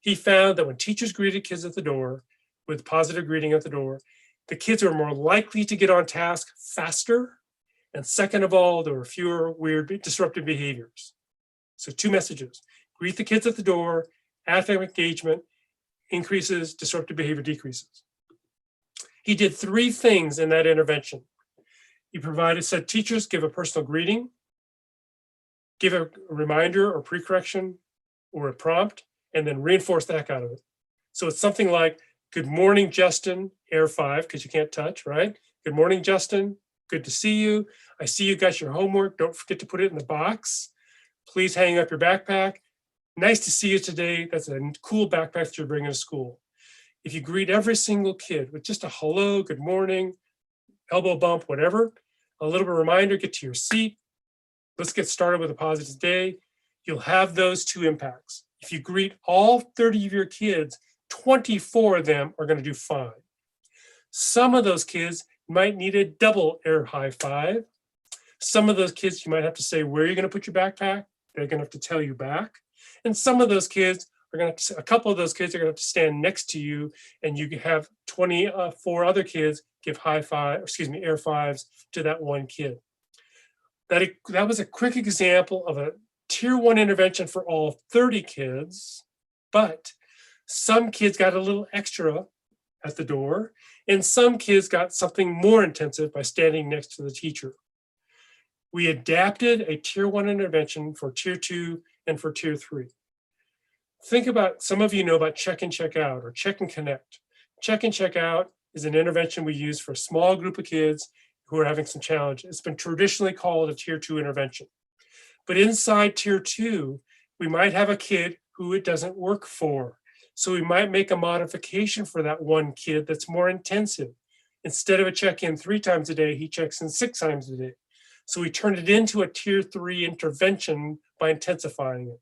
He found that when teachers greeted kids at the door with positive greeting at the door, the kids were more likely to get on task faster. And second of all, there were fewer weird disruptive behaviors. So 2 messages: greet the kids at the door, academic engagement increases, disruptive behavior decreases. He did 3 things in that intervention. He said teachers give a personal greeting, give a reminder or pre-correction or a prompt, and then reinforce the heck out of it. So it's something like, good morning, Justin, air 5, because you can't touch, right? Good morning, Justin. Good to see you. I see you got your homework. Don't forget to put it in the box. Please hang up your backpack. Nice to see you today. That's a cool backpack that you're bringing to school. If you greet every single kid with just a hello, good morning, elbow bump, whatever, a little bit of reminder, get to your seat. Let's get started with a positive day. You'll have those two impacts. If you greet all 30 of your kids, 24 of them are going to do fine. Some of those kids might need a double air high five. Some of those kids, you might have to say, where are you going to put your backpack? They're going to have to tell you back. And some of those kids are going to have to, a couple of those kids are going to have to stand next to you, and you have 24 other kids give air 5s to that one kid. That was a quick example of a tier 1 intervention for all 30 kids, but some kids got a little extra at the door, and some kids got something more intensive by standing next to the teacher. We adapted a tier 1 intervention for tier 2 and for tier 3. Think about, some of you know about check and check out or check and connect. Check and check out is an intervention we use for a small group of kids who are having some challenge. It's been traditionally called a tier 2 intervention. But inside tier 2, we might have a kid who it doesn't work for. So we might make a modification for that one kid that's more intensive. Instead of a check-in 3 times a day, he checks in 6 times a day. So we turn it into a tier 3 intervention by intensifying it.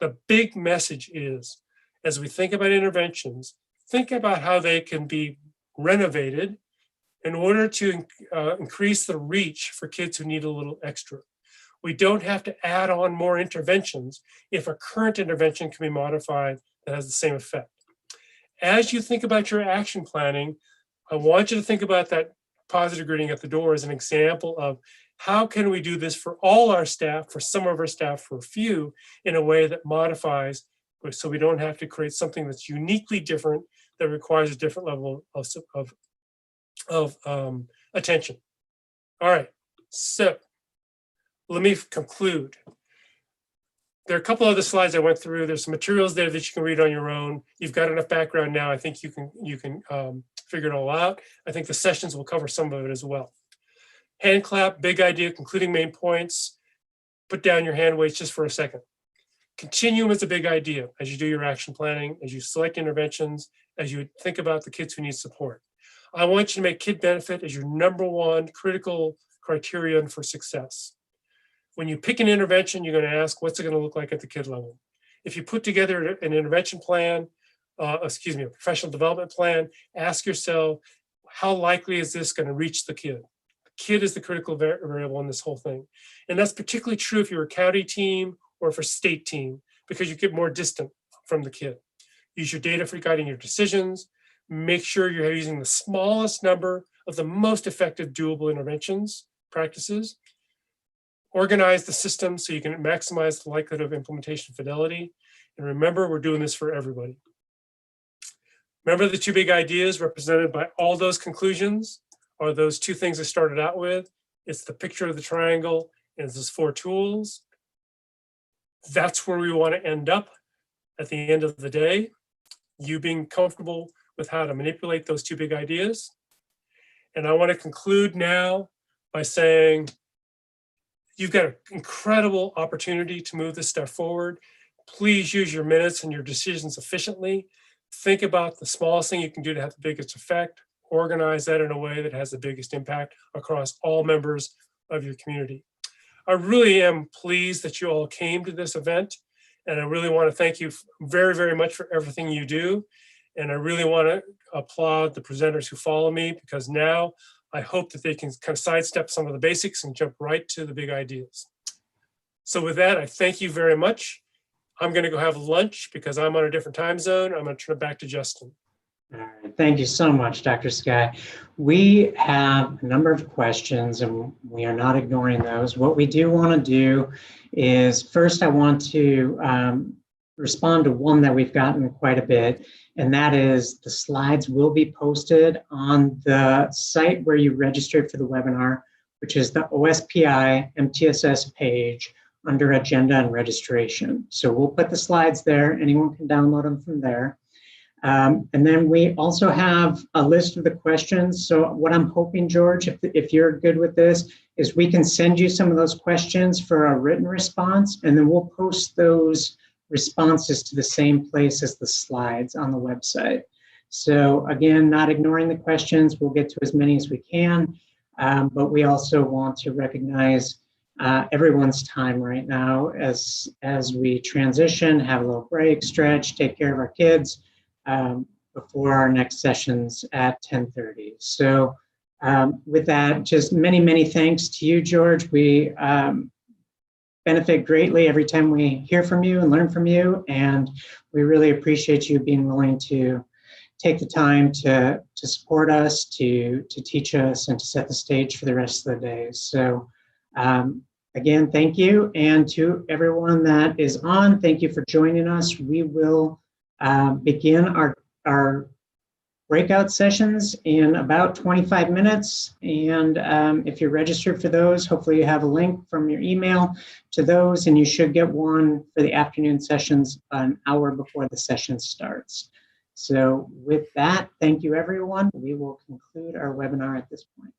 The big message is, as we think about interventions, think about how they can be renovated in order to increase the reach for kids who need a little extra. We don't have to add on more interventions if a current intervention can be modified that has the same effect. As you think about your action planning, I want you to think about that positive greeting at the door as an example of how can we do this for all our staff, for some of our staff, for a few, in a way that modifies, so we don't have to create something that's uniquely different, that requires a different level of attention. All right, so let me conclude. There are a couple other slides I went through. There's some materials there that you can read on your own. You've got enough background now. I think you can figure it all out. I think the sessions will cover some of it as well. Hand clap, big idea, concluding main points. Put down your hand weights just for a second. Continuum is a big idea as you do your action planning, as you select interventions, as you think about the kids who need support. I want you to make kid benefit as your #1 critical criterion for success. When you pick an intervention, you're going to ask, what's it going to look like at the kid level? If you put together an intervention plan, a professional development plan, ask yourself, how likely is this going to reach the kid? The kid is the critical variable in this whole thing. And that's particularly true if you're a county team or for state team, because you get more distant from the kid. Use your data for guiding your decisions. Make sure you're using the smallest number of the most effective doable interventions, practices. Organize the system so you can maximize the likelihood of implementation fidelity. And remember, we're doing this for everybody. Remember the 2 big ideas represented by all those conclusions are those 2 things I started out with. It's the picture of the triangle and it's those 4 tools. That's where we want to end up at the end of the day. You being comfortable with how to manipulate those 2 big ideas. And I want to conclude now by saying, you've got an incredible opportunity to move this stuff forward. Please use your minutes and your decisions efficiently. Think about the smallest thing you can do to have the biggest effect. Organize that in a way that has the biggest impact across all members of your community. I really am pleased that you all came to this event, and I really want to thank you very, very much for everything you do. And I really want to applaud the presenters who follow me, because now I hope that they can kind of sidestep some of the basics and jump right to the big ideas. So with that, I thank you very much. I'm going to go have lunch because I'm on a different time zone. I'm going to turn it back to Justin. All right, thank you so much, Dr. Sugai. We have a number of questions and we are not ignoring those. What we do want to do is, first I want to respond to one that we've gotten quite a bit, and that is the slides will be posted on the site where you registered for the webinar, which is the OSPI MTSS page under agenda and registration. So we'll put the slides there. Anyone can download them from there. And then we also have a list of the questions. So what I'm hoping, George, if you're good with this, is we can send you some of those questions for a written response, and then we'll post those responses to the same place as the slides on the website. So again, not ignoring the questions, we'll get to as many as we can, but we also want to recognize everyone's time right now as we transition, have a little break, stretch, take care of our kids, before our next sessions at 10:30. So with that, just many, many thanks to you, George. We benefit greatly every time we hear from you and learn from you, and we really appreciate you being willing to take the time to support us, to teach us, and to set the stage for the rest of the day. So again, thank you. And to everyone that is on, thank you for joining us. We will begin our breakout sessions in about 25 minutes. And if you're registered for those, hopefully you have a link from your email to those, and you should get one for the afternoon sessions an hour before the session starts. So with that, thank you, everyone. We will conclude our webinar at this point.